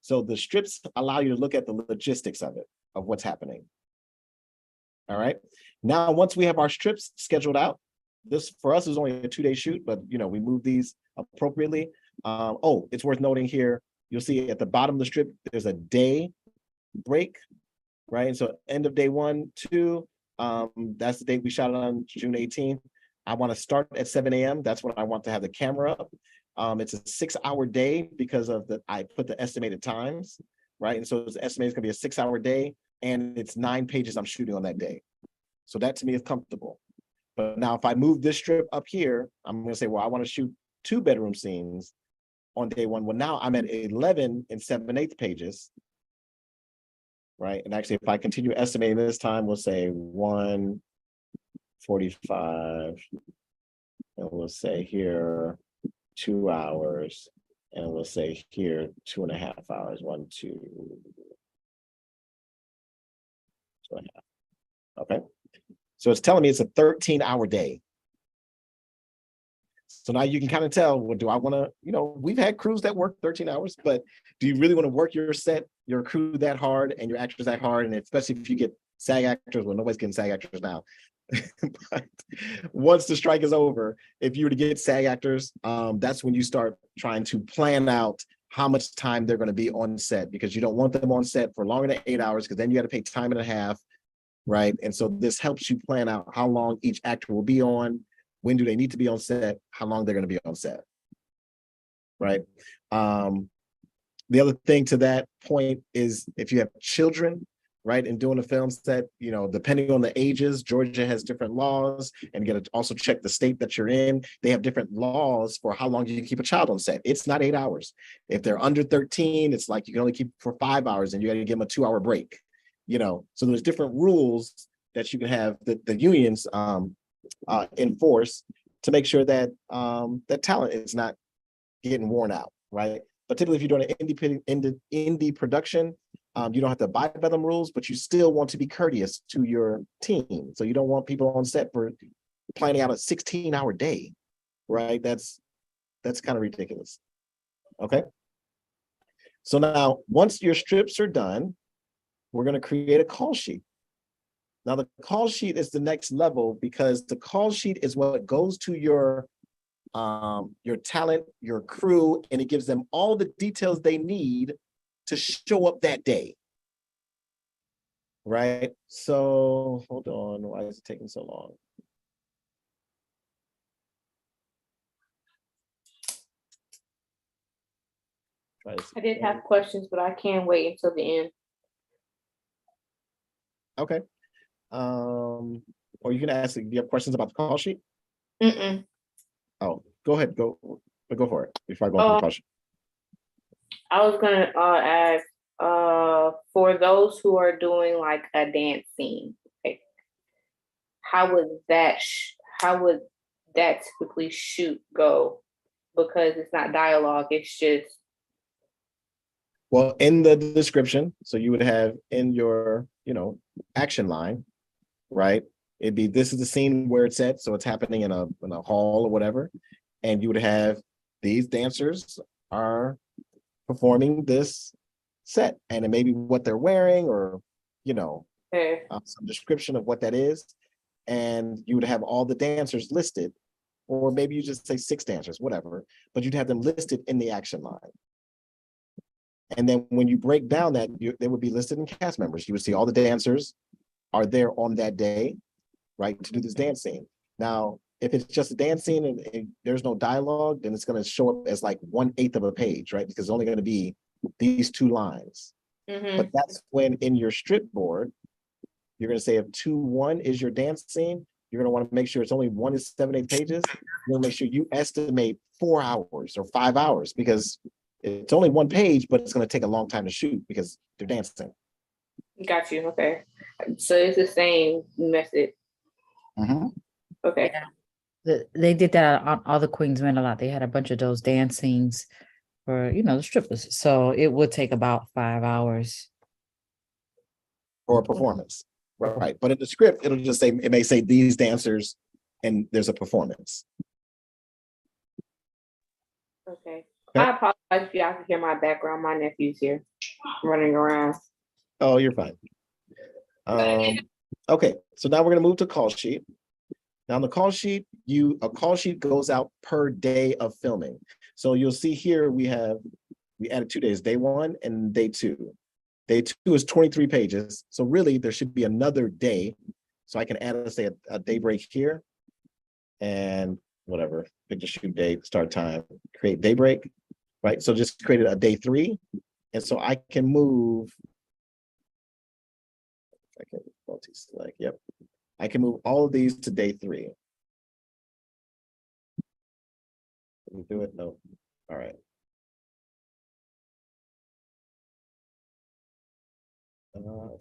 So the strips allow you to look at the logistics of it, of what's happening. All right. Now, once we have our strips scheduled out, this for us is only a 2-day shoot, but we move these appropriately. Oh, it's worth noting here. You'll see at the bottom of the strip, there's a day break, right? And so end of day 1, 2, that's the date we shot it on, June 18th. I want to start at 7 a.m. That's when I want to have the camera up. It's a 6-hour day because of I put the estimated times, right? And so it's estimated it's going to be a 6-hour day, and it's 9 pages I'm shooting on that day. So that to me is comfortable. But now if I move this strip up here, I'm going to say, well, I want to shoot 2 bedroom scenes on day 1. Well, now I'm at 11 and 7/8 pages, right? And actually, if I continue estimating this time, we'll say 1:45, and we'll say here 2 hours And we'll say here 2.5 hours, 1, 2, 2.5. Okay. So it's telling me it's a 13-hour day. So now you can kind of tell, well, do I want to, we've had crews that work 13 hours, but do you really want to work your set, your crew that hard and your actors that hard? And especially if you get SAG actors, well, nobody's getting SAG actors now. But once the strike is over, if you were to get SAG actors, that's when you start trying to plan out how much time they're going to be on set, because you don't want them on set for longer than 8 hours, because then you got to pay time and a half, right? And so this helps you plan out how long each actor will be on, when do they need to be on set, how long they're going to be on set, right? The other thing to that point is if you have children, right, and doing a film set, depending on the ages, Georgia has different laws, and you got to also check the state that you're in. They have different laws for how long you can keep a child on set. It's not 8 hours. If they're under 13, it's like you can only keep for 5 hours, and you got to give them a 2-hour break. So there's different rules that you can have the unions enforce to make sure that that talent is not getting worn out, right? But typically, if you're doing an indie production, you don't have to abide by them rules, but you still want to be courteous to your team. So you don't want people on set for planning out a 16-hour day, right? That's kind of ridiculous. Okay. So now, once your strips are done, we're going to create a call sheet. Now, the call sheet is the next level, because the call sheet is what goes to your talent, your crew, and it gives them all the details they need to show up that day. Right? So hold on, why is it taking so long? I did have questions, but I can't wait until the end. Okay. Or you can ask, do you have questions about the call sheet? Oh, go ahead, go for it before I go into the call sheet. I was gonna ask, for those who are doing like a dance scene, like, how would that typically shoot go? Because it's not dialogue, it's just. Well, in the description, so you would have in your, action line, right? It'd be, this is the scene where it's at, so it's happening in a hall or whatever, and you would have these dancers are performing this set, and it may be what they're wearing, or some description of what that is, and you would have all the dancers listed, or maybe you just say 6 dancers, whatever, but you'd have them listed in the action line. And then when you break down that, they would be listed in cast members. You would see all the dancers are there on that day, right, to do this dance scene. Now, if it's just a dance scene and there's no dialogue, then it's going to show up as like 1/8 of a page, right? Because it's only going to be these 2 lines. But that's when in your strip board, you're going to say if 2:1 is your dance scene, you're going to want to make sure it's only 1 to 7/8 pages. You're going to make sure you estimate 4 hours or 5 hours, because it's only 1 page, but it's going to take a long time to shoot because they're dancing. Got you. Okay. So it's the same method. Okay. Yeah. They did that on all the Queensmen a lot. They had a bunch of those dance scenes for, the strippers. So it would take about 5 hours. For a performance. Right. But in the script, it'll just say, it may say these dancers and there's a performance. Okay. I apologize if y'all can hear my background. My nephew's here running around. Oh, you're fine. Okay, so now we're going to move to call sheet. Now, on the call sheet, a call sheet goes out per day of filming. So you'll see here we added 2 days, day 1 and day 2. Day 2 is 23 pages. So really, there should be another day. So I can add, let's say, a day break here, and whatever, pick the shoot date, start time, create day break, right? So just created a day 3. And so I can move, I can multi-select, yep. I can move all of these to day 3. Can we do it? No. All right.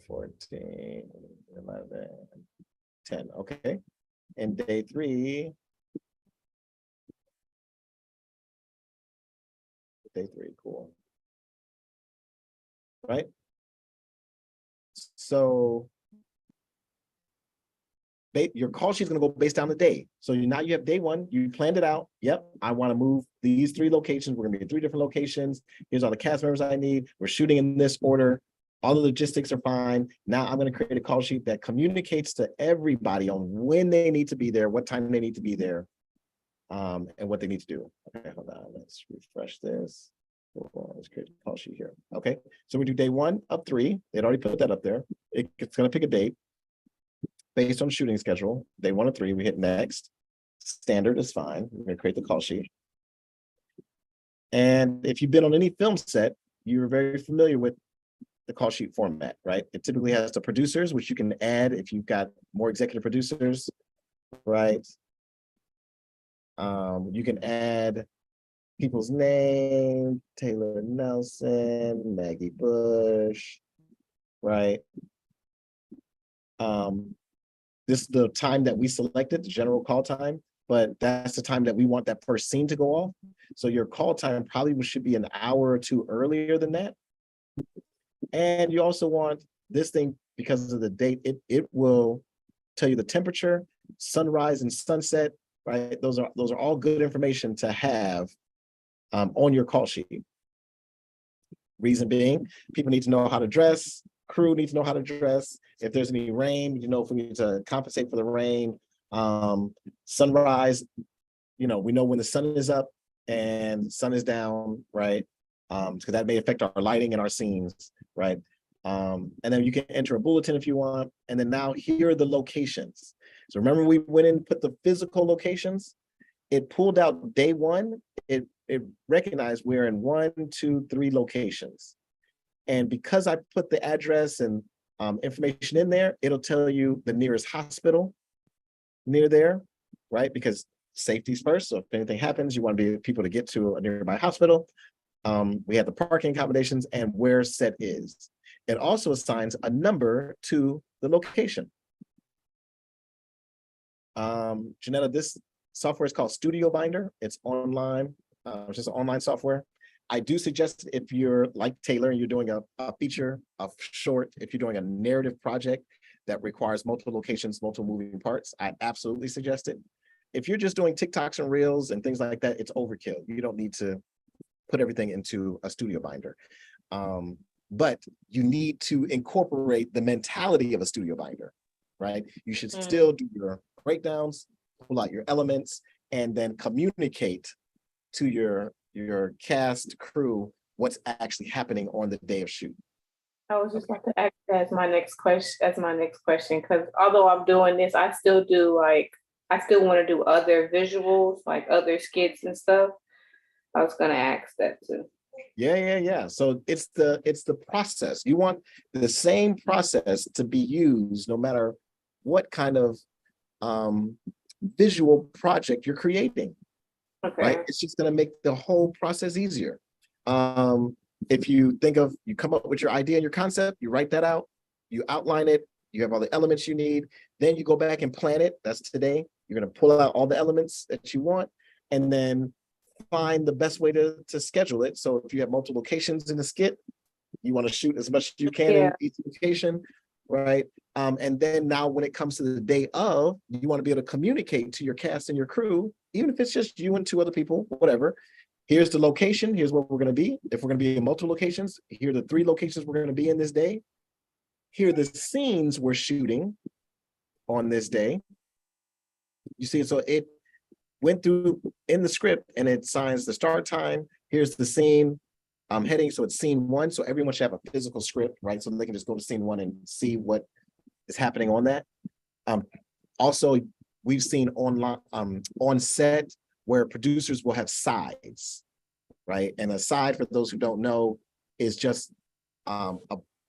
14, 11, 10. Okay. And day 3. day 3, cool. Right? So your call sheet is going to go based on the day. So now you have day 1, you planned it out. Yep, I want to move these 3 locations. We're going to be in 3 different locations. Here's all the cast members I need. We're shooting in this order. All the logistics are fine. Now I'm going to create a call sheet that communicates to everybody on when they need to be there, what time they need to be there, and what they need to do. Okay, hold on. Let's refresh this. Let's create a call sheet here. Okay, so we do day 1 of 3. They'd already put that up there. It's going to pick a date based on shooting schedule. Day 1 of 3, we hit next. Standard is fine. We're going to create the call sheet. And if you've been on any film set, you're very familiar with the call sheet format, right? It typically has the producers, which you can add if you've got more executive producers, right? You can add people's name, Taylor Nelson, Maggie Bush, right? This is the time that we selected, the general call time, but that's the time that we want that first scene to go off. So your call time probably should be an hour or 2 earlier than that. And you also want this thing, because of the date, it will tell you the temperature, sunrise and sunset, right? Those are all good information to have on your call sheet. Reason being, people need to know how to dress, crew needs to know how to dress. If there's any rain, if we need to compensate for the rain. Sunrise, we know when the sun is up and sun is down, right? Because that may affect our lighting and our scenes, right? And then you can enter a bulletin if you want. And then now here are the locations. So remember we went in and put the physical locations. It pulled out day 1. It recognized we're in 1, 2, 3 locations. And because I put the address and information in there, it'll tell you the nearest hospital near there, right? Because safety's first. So if anything happens, you want to be people to get to a nearby hospital. We have the parking accommodations and where set is. It also assigns a number to the location. Janetta, this software is called Studio Binder. It's online, it's just an online software. I do suggest if you're like Taylor and you're doing a feature, a short, if you're doing a narrative project that requires multiple locations, multiple moving parts, I absolutely suggest it. If you're just doing TikToks and Reels and things like that, it's overkill. You don't need to put everything into a Studio Binder. But you need to incorporate the mentality of a Studio Binder, right? You should still do your breakdowns, pull out your elements, and then communicate to your cast, crew, what's actually happening on the day of shoot. I was just about to ask that as my next question, because although I'm doing this, I still want to do other visuals, like other skits and stuff. I was gonna ask that too. Yeah. So it's the process. You want the same process to be used no matter what kind of visual project you're creating. Okay. Right? It's just going to make the whole process easier. If you come up with your idea and your concept, you write that out, you outline it, you have all the elements you need, then you go back and plan it. That's today. You're going to pull out all the elements that you want, and then find the best way to schedule it. So if you have multiple locations in the skit, you want to shoot as much as you can in each location, right? And then now when it comes to the day of, you want to be able to communicate to your cast and your crew, even if it's just you and 2 other people, whatever. Here's the location. Here's where we're going to be. If we're going to be in multiple locations, here are the 3 locations we're going to be in this day. Here are the scenes we're shooting on this day. You see, so it went through in the script and it assigns the start time. Here's the scene heading. So it's scene 1. So everyone should have a physical script, right? So they can just go to scene 1 and see what is happening on that. Also, we've seen online on set where producers will have sides, right? And a side, for those who don't know, is just a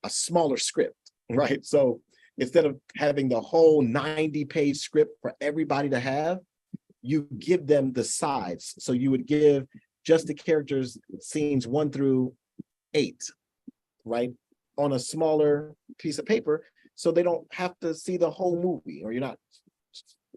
smaller script, right? So instead of having the whole 90-page script for everybody to have, you give them the sides. So you would give just the characters scenes 1 through 8, right? On a smaller piece of paper, so they don't have to see the whole movie, or you're not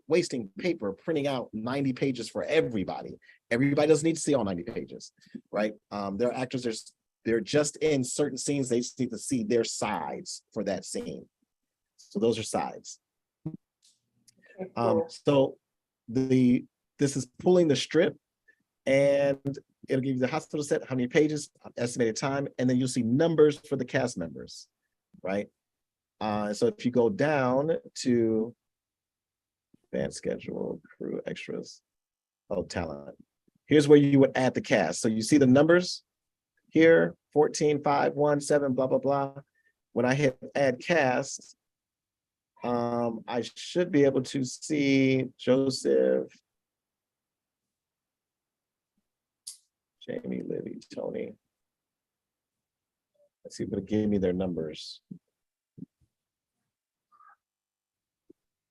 wasting paper printing out 90 pages for everybody. Everybody doesn't need to see all 90 pages, right? There are actors, they're just in certain scenes, they just need to see their sides for that scene. So those are sides. So this is pulling the strip, and it'll give you the hospital set, how many pages, estimated time, and then you'll see numbers for the cast members, right? So if you go down to advanced schedule, crew, extras, talent, here's where you would add the cast. So you see the numbers here, 14, 5, 1, 7, blah, blah, blah. When I hit add cast, I should be able to see Joseph, Jamie, Libby, Tony. Let's see if it'll give me their numbers.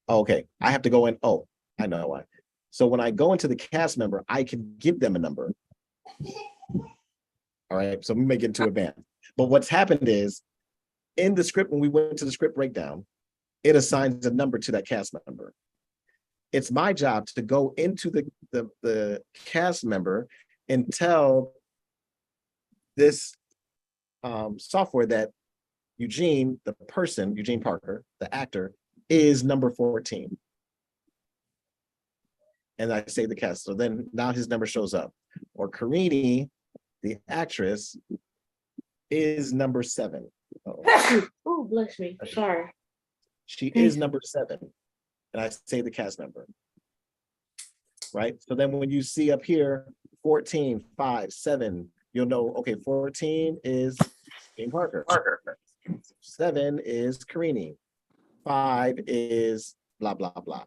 Okay, I have to go in. Oh, I know why. So when I go into the cast member, I can give them a number. All right, so we may get into advanced. But what's happened is in the script, when we went to the script breakdown, it assigns a number to that cast member. It's my job to go into the cast member and tell this software that Eugene, the person, Eugene Parker, the actor, is number 14. And I say the cast. So then now his number shows up. Or Karini, the actress, is number 7. Oh, bless me. Sorry. She is number 7. And I say the cast member. Right? So then when you see up here, 14, 5, 7, you'll know, okay, 14 is Jane Parker. 7 is Karini. 5 is blah, blah, blah.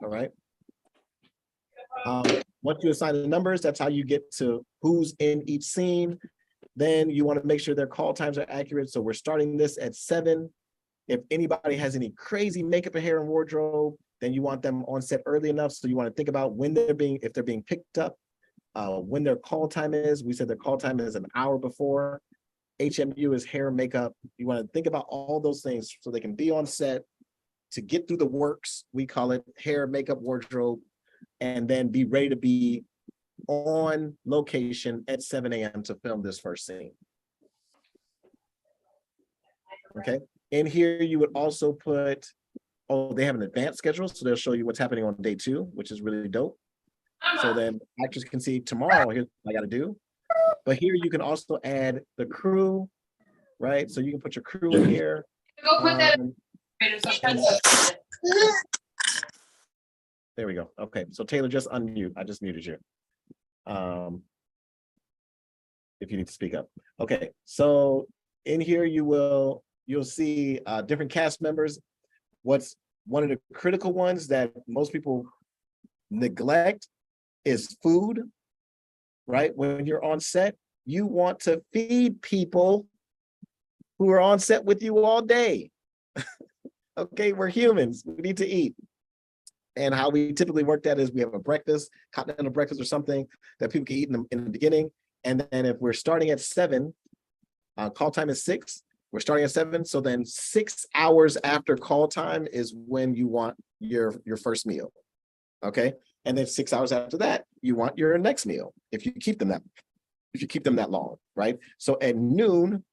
All right. Once you assign the numbers, that's how you get to who's in each scene. Then you want to make sure their call times are accurate. So we're starting this at 7. If anybody has any crazy makeup and hair and wardrobe, then you want them on set early enough. So you want to think about when if they're being picked up, when their call time is. We said their call time is an hour before. HMU is hair and makeup. You want to think about all those things so they can be on set to get through the works. We call it hair, makeup, wardrobe, and then be ready to be on location at 7 a.m. to film this first scene. Okay. In here, you would also put, they have an advanced schedule, so they'll show you what's happening on day 2, which is really dope. So then actors can see tomorrow, here's what I got to do. But here you can also add the crew, right? So you can put your crew in here. Go put that. There we go. Okay, so Taylor, just unmute. I just muted you. If you need to speak up. Okay, so in here you'll see different cast members. What's one of the critical ones that most people neglect is food, right? When you're on set, you want to feed people who are on set with you all day. Okay, we're humans, we need to eat. And how we typically work that is we have a breakfast, continental breakfast or something that people can eat in the beginning. And then if we're starting at 7, call time is 6, we're starting at 7. So then 6 hours after call time is when you want your first meal, okay? And then 6 hours after that, you want your next meal, if you keep them that long, right? So at noon,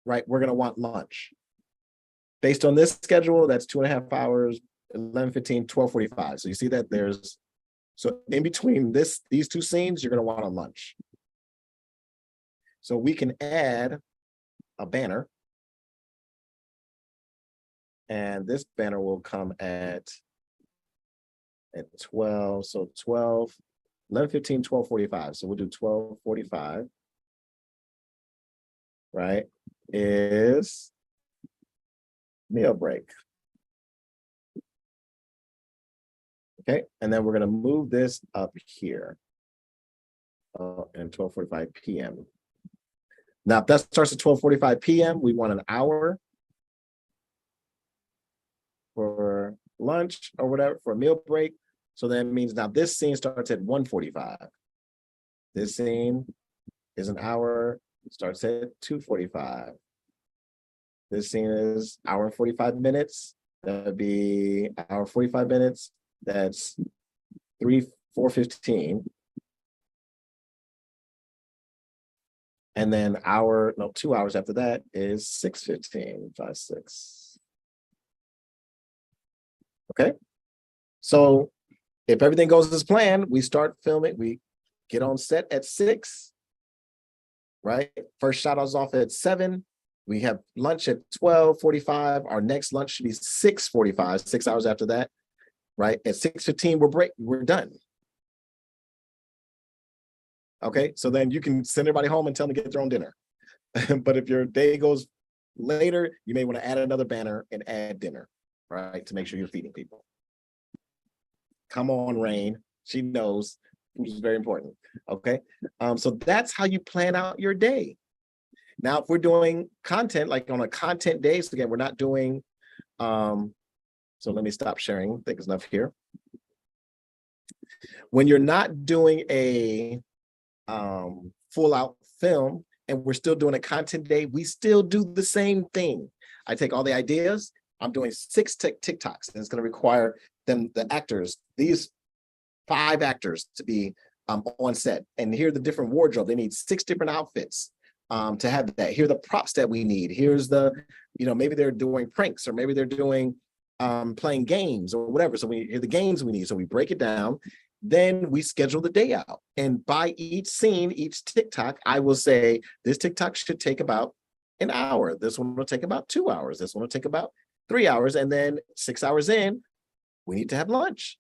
right, we're gonna want lunch. Based on this schedule, that's 2.5 hours, 11:15, 12:45. So you see that so in between these 2 scenes, you're gonna want a lunch. So we can add a banner. And this banner will come at 12, so 12, 11:15, 12:45. So we'll do 12:45, right, is meal break. Okay, and then we're gonna move this up here and 12:45 p.m. Now, if that starts at 12:45 p.m., we want an hour for lunch or whatever, for a meal break. So that means now this scene starts at 1:45. This scene is an hour, starts at 2:45. This scene is hour and 45 minutes, That would be hour 45 minutes. That's 4:15. And then 2 hours after that is 6:15, 5, 6. Okay. So if everything goes as planned, we start filming, we get on set at 6, right? First shot is off at 7. We have lunch at 12:45. Our next lunch should be 6:45, 6 hours after that, right? At 6:15, we're done. Okay, so then you can send everybody home and tell them to get their own dinner. But if your day goes later, you may want to add another banner and add dinner, right? To make sure you're feeding people. Come on, Rain. She knows, which is very important. Okay, so that's how you plan out your day. Now, if we're doing content, like on a content day, so again, we're not doing, so let me stop sharing. I think it's enough here. When you're not doing a full out film and we're still doing a content day, we still do the same thing. I take all the ideas, I'm doing 6 TikToks, and it's going to require them, the actors, these 5 actors to be on set. And here are the different wardrobe. They need 6 different outfits to have that. Here are the props that we need. Here's the, maybe they're doing pranks, or maybe they're doing playing games or whatever. So here are the games we need. So we break it down. Then we schedule the day out. And by each scene, each TikTok, I will say, this TikTok should take about an hour. This one will take about 2 hours. This one will take about 3 hours. And then 6 hours in, we need to have lunch.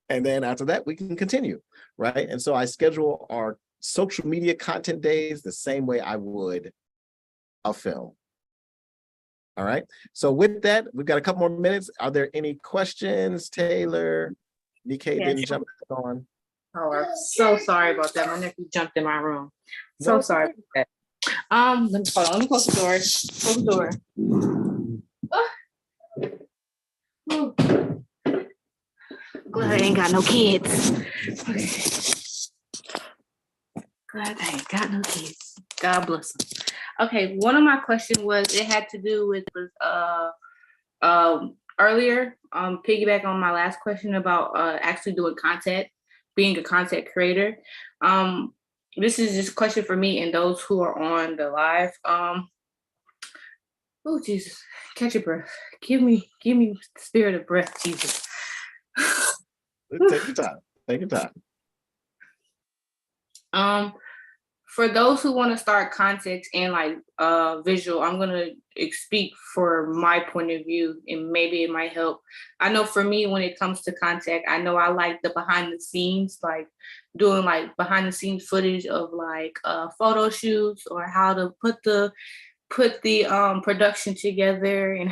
And then after that, we can continue, right? And so I schedule our social media content days the same way I would a film. All right. So with that, we've got a couple more minutes. Are there any questions, Taylor? Nikkei didn't jump on. Oh, I'm so sorry about that. My nephew jumped in my room. So sorry about that. Let me hold on. Let me close the door. Close the door. Glad I ain't got no kids. Okay. Glad I ain't got no kids. God bless them. Okay, one of my questions was, it had to do with earlier, piggyback on my last question about actually doing content, being a content creator. This is just a question for me and those who are on the live. Oh Jesus, catch your breath. Give me the spirit of breath, Jesus. Take your time. Take your time. For those who want to start content and like visual, I'm gonna speak for my point of view, and maybe it might help. I know for me, when it comes to content, I know I like the behind the scenes, like doing like behind the scenes footage of like photo shoots, or how to put the production together, and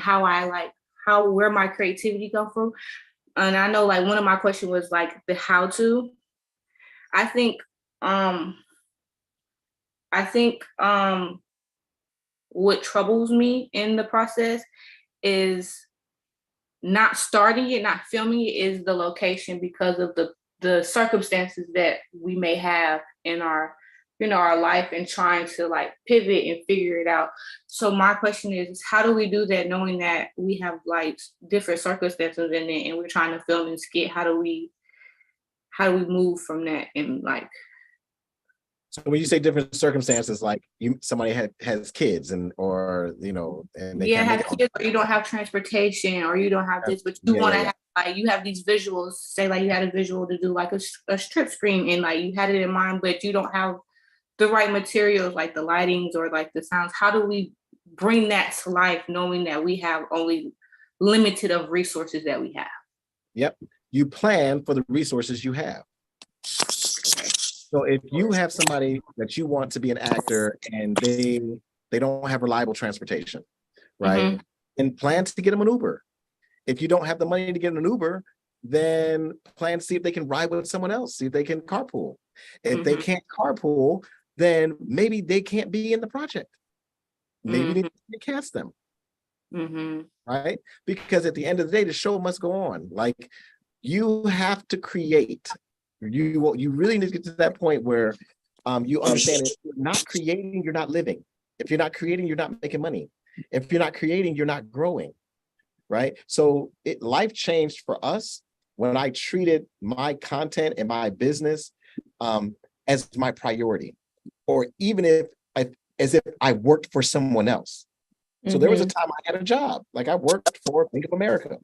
where my creativity come from. And I know like one of my questions was like the how to. I think what troubles me in the process is not starting it, not filming it, is the location, because of the circumstances that we may have in our life, and trying to like pivot and figure it out. So my question is, how do we do that knowing that we have like different circumstances in it and we're trying to film and skit? How do we move from that? And like, so when you say different circumstances, like somebody has kids and they have kids, or you don't have transportation, or you don't have this, but you want to have, like, you have these visuals, say like you had a visual to do like a strip screen, and like you had it in mind, but you don't have the right materials, like the lightings or like the sounds. How do we bring that to life, knowing that we have only limited of resources that we have? Yep. You plan for the resources you have. So if you have somebody that you want to be an actor and they don't have reliable transportation, right? Mm-hmm. And plan to get them an Uber. If you don't have the money to get an Uber, then plan to see if they can ride with someone else, see if they can carpool. If they can't carpool, then maybe they can't be in the project. Maybe they need to cast them. Right? Because at the end of the day, the show must go on. Like, you have to create. You really need to get to that point where you understand if you're not creating, you're not living. If you're not creating, you're not making money. If you're not creating, you're not growing. right? So life changed for us when I treated my content and my business as my priority, or even as if I worked for someone else. So there was a time I had a job, like I worked for Bank of America,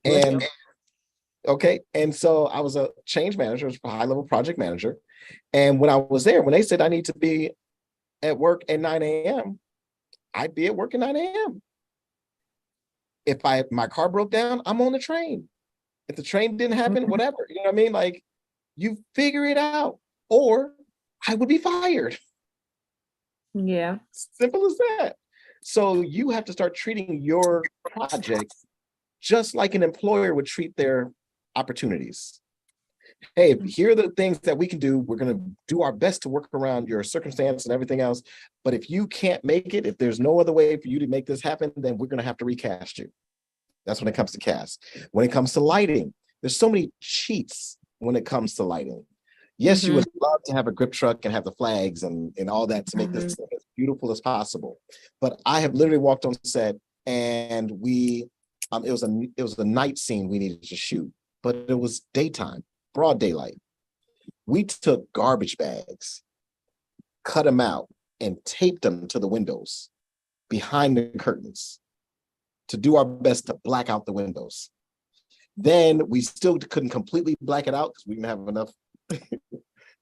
and okay, and so I was a change manager, a high level project manager, and when I was there, when they said I need to be at work at 9 a.m., I'd be at work at 9 a.m. If my car broke down, I'm on the train. If the train didn't happen, whatever, you know what I mean? Like, you figure it out, or I would be fired. Yeah. Simple as that. So you have to start treating your project just like an employer would treat their opportunities. Hey, here are the things that we can do. We're going to do our best to work around your circumstance and everything else. But if you can't make it, if there's no other way for you to make this happen, then we're going to have to recast you. That's when it comes to cast. When it comes to lighting, there's so many cheats when it comes to lighting. Yes, you would love to have a grip truck and have the flags and all that to make this as beautiful as possible. But I have literally walked on set, and it was a night scene we needed to shoot, but it was daytime, broad daylight. We took garbage bags, cut them out, and taped them to the windows behind the curtains to do our best to black out the windows. Then we still couldn't completely black it out because we didn't have enough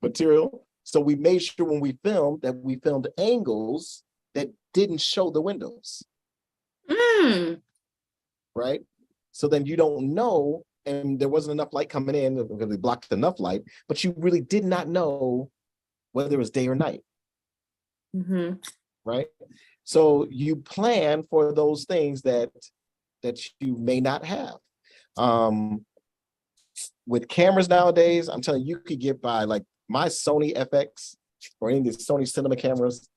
material. So we made sure when we filmed that we filmed angles that didn't show the windows. Right? So then you don't know, and there wasn't enough light coming in because we blocked enough light, but you really did not know whether it was day or night. Right? So you plan for those things that you may not have. With cameras nowadays, I'm telling you, you could get by, like my Sony FX or any of these Sony cinema cameras,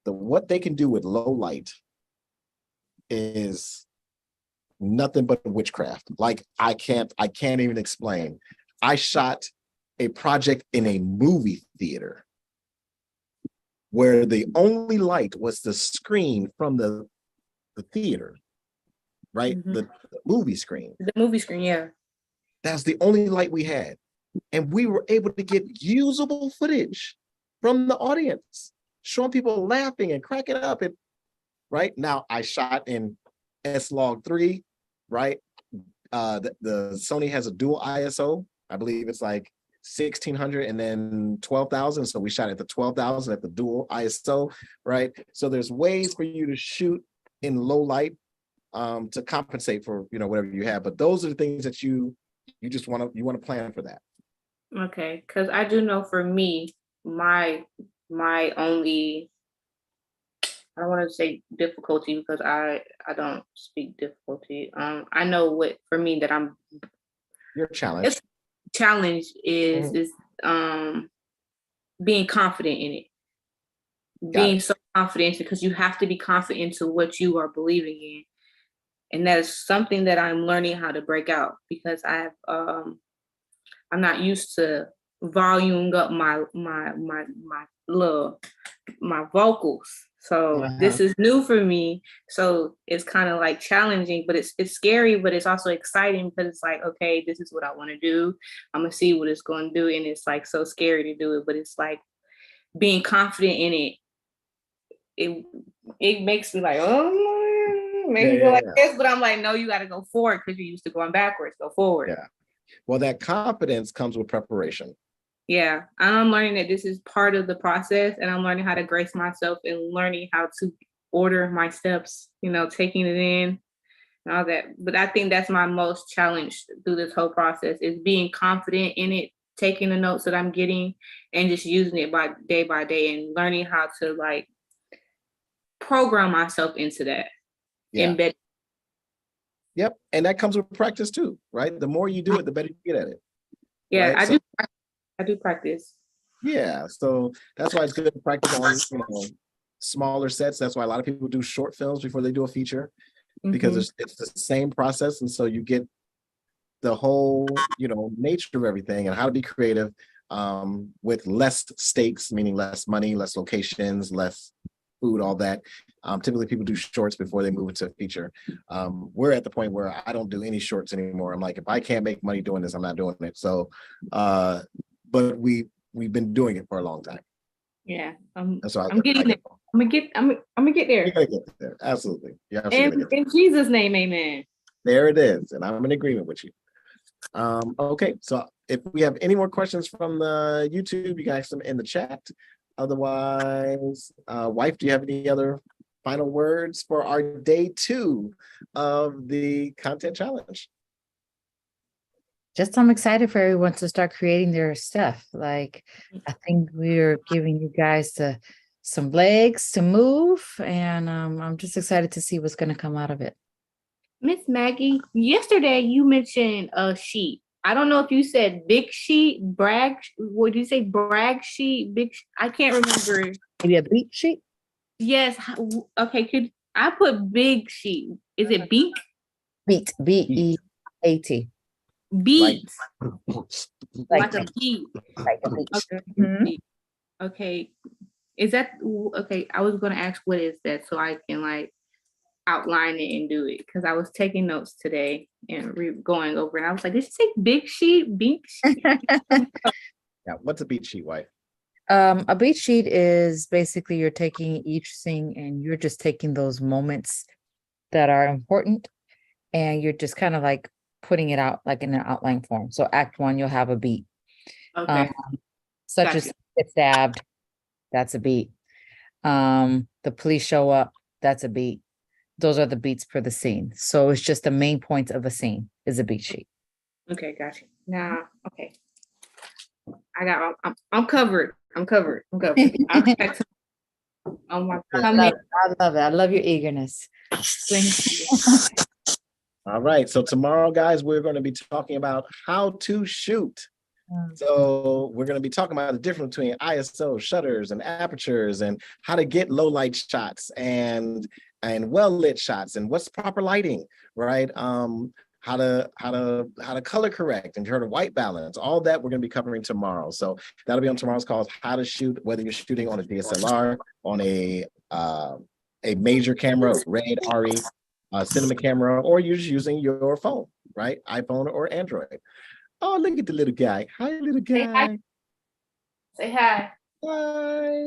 what they can do with low light is nothing but witchcraft. Like I can't even explain. I shot a project in a movie theater where the only light was the screen from the theater, right? The movie screen. The movie screen, yeah. That's the only light we had. And we were able to get usable footage from the audience, showing people laughing and cracking up. And right now, I shot in S-Log3, right? The Sony has a dual ISO. I believe it's like 1600 and then 12,000. So we shot at the 12,000 at the dual ISO, right? So there's ways for you to shoot in low light to compensate for whatever you have. But those are the things that you just want to plan for that. Okay, because I do know for me, my only, I don't want to say difficulty because I don't speak difficulty. I know what for me that I'm your challenge is being confident in it. Being so confident, because you have to be confident to what you are believing in. And that is something that I'm learning how to break out, because I'm not used to voluming up my vocals. So this is new for me. So it's kind of like challenging, but it's scary, but it's also exciting because it's like, okay, this is what I want to do. I'm gonna see what it's going to do, and it's like so scary to do it, but it's like being confident in it. It makes me like, oh, maybe go like this, but I'm like, no, you got to go forward because you're used to going backwards. Go forward. Yeah. Well, that confidence comes with preparation. Yeah, I'm learning that this is part of the process, and I'm learning how to grace myself and learning how to order my steps, taking it in and all that. But I think that's my most challenge through this whole process is being confident in it, taking the notes that I'm getting and just using it by day and learning how to like program myself into that. Embed. Yep. And that comes with practice too, right? The more you do it, the better you get at it. Yeah, right? I do practice. Yeah. So that's why it's good to practice on, smaller sets. That's why a lot of people do short films before they do a feature, because it's the same process. And so you get the whole, nature of everything and how to be creative with less stakes, meaning less money, less locations, less food, all that. Typically people do shorts before they move into a feature. We're at the point where I don't do any shorts anymore. I'm like, if I can't make money doing this, I'm not doing it. So, but we've been doing it for a long time. Yeah. That's why I'm getting there. I'm gonna get there. You're gonna get there. Absolutely. You're absolutely gonna get there. In Jesus' name, amen. There it is. And I'm in agreement with you. Okay, so if we have any more questions from the YouTube, you guys them in the chat. Otherwise, wife, do you have any other final words for our day 2 of the content challenge? Just I'm excited for everyone to start creating their stuff. Like, I think we're giving you guys some legs to move, and I'm just excited to see what's going to come out of it. Miss Maggie, yesterday you mentioned a sheet. I don't know if you said big sheet, brag. Would you say brag sheet? Big. I can't remember. Maybe a beat sheet. Yes. Okay. Could I put big sheet? Is it beak? Beat. B-E-A-T. Beat. Like a beat. Like a beat. Okay. Mhm. Okay. Is that okay? I was gonna ask what is that so I can like outline it and do it because I was taking notes today and going over and I was like, did you say big sheet, big sheet? Yeah, what's a beat sheet, wife? A beat sheet is basically you're taking each thing and you're just taking those moments that are important and you're just kind of like putting it out like in an outline form. So act 1, you'll have a beat. Okay. Such Gotcha. as get stabbed, that's a beat. The police show up, that's a beat. Those are the beats per the scene. So it's just the main points of a scene is a beat sheet. Okay, gotcha. Now, okay. I'm covered. I'm covered. I'll check on my comment. I love it. I love your eagerness. All right. So tomorrow, guys, we're going to be talking about how to shoot. So we're going to be talking about the difference between ISO, shutters, and apertures, and how to get low light shots and well lit shots, and what's proper lighting, right? How to color correct and heard of white balance. All that we're going to be covering tomorrow. So that'll be on tomorrow's call. How to shoot, whether you're shooting on a DSLR, on a major camera, RED, RE, cinema camera, or you're just using your phone, right? iPhone or Android. Oh, look at the little guy. Hi, little guy. Say hi. Hi.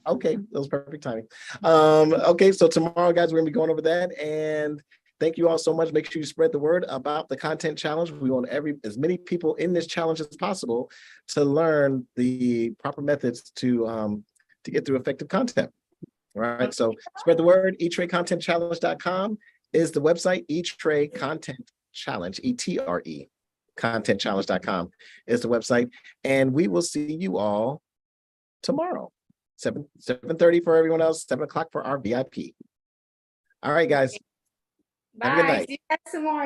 Okay, that was perfect timing. Okay, so tomorrow, guys, we're gonna be going over that. And thank you all so much. Make sure you spread the word about the content challenge. We want as many people in this challenge as possible to learn the proper methods to get through effective content. All right, so spread the word. E-TreContentChallenge.com is the website. E-Tre Content Challenge, E-Tre, ContentChallenge.com is the website. And we will see you all tomorrow. 7:30 for everyone else, 7 o'clock for our VIP. All right, guys. Bye. Have a good night. See you guys tomorrow.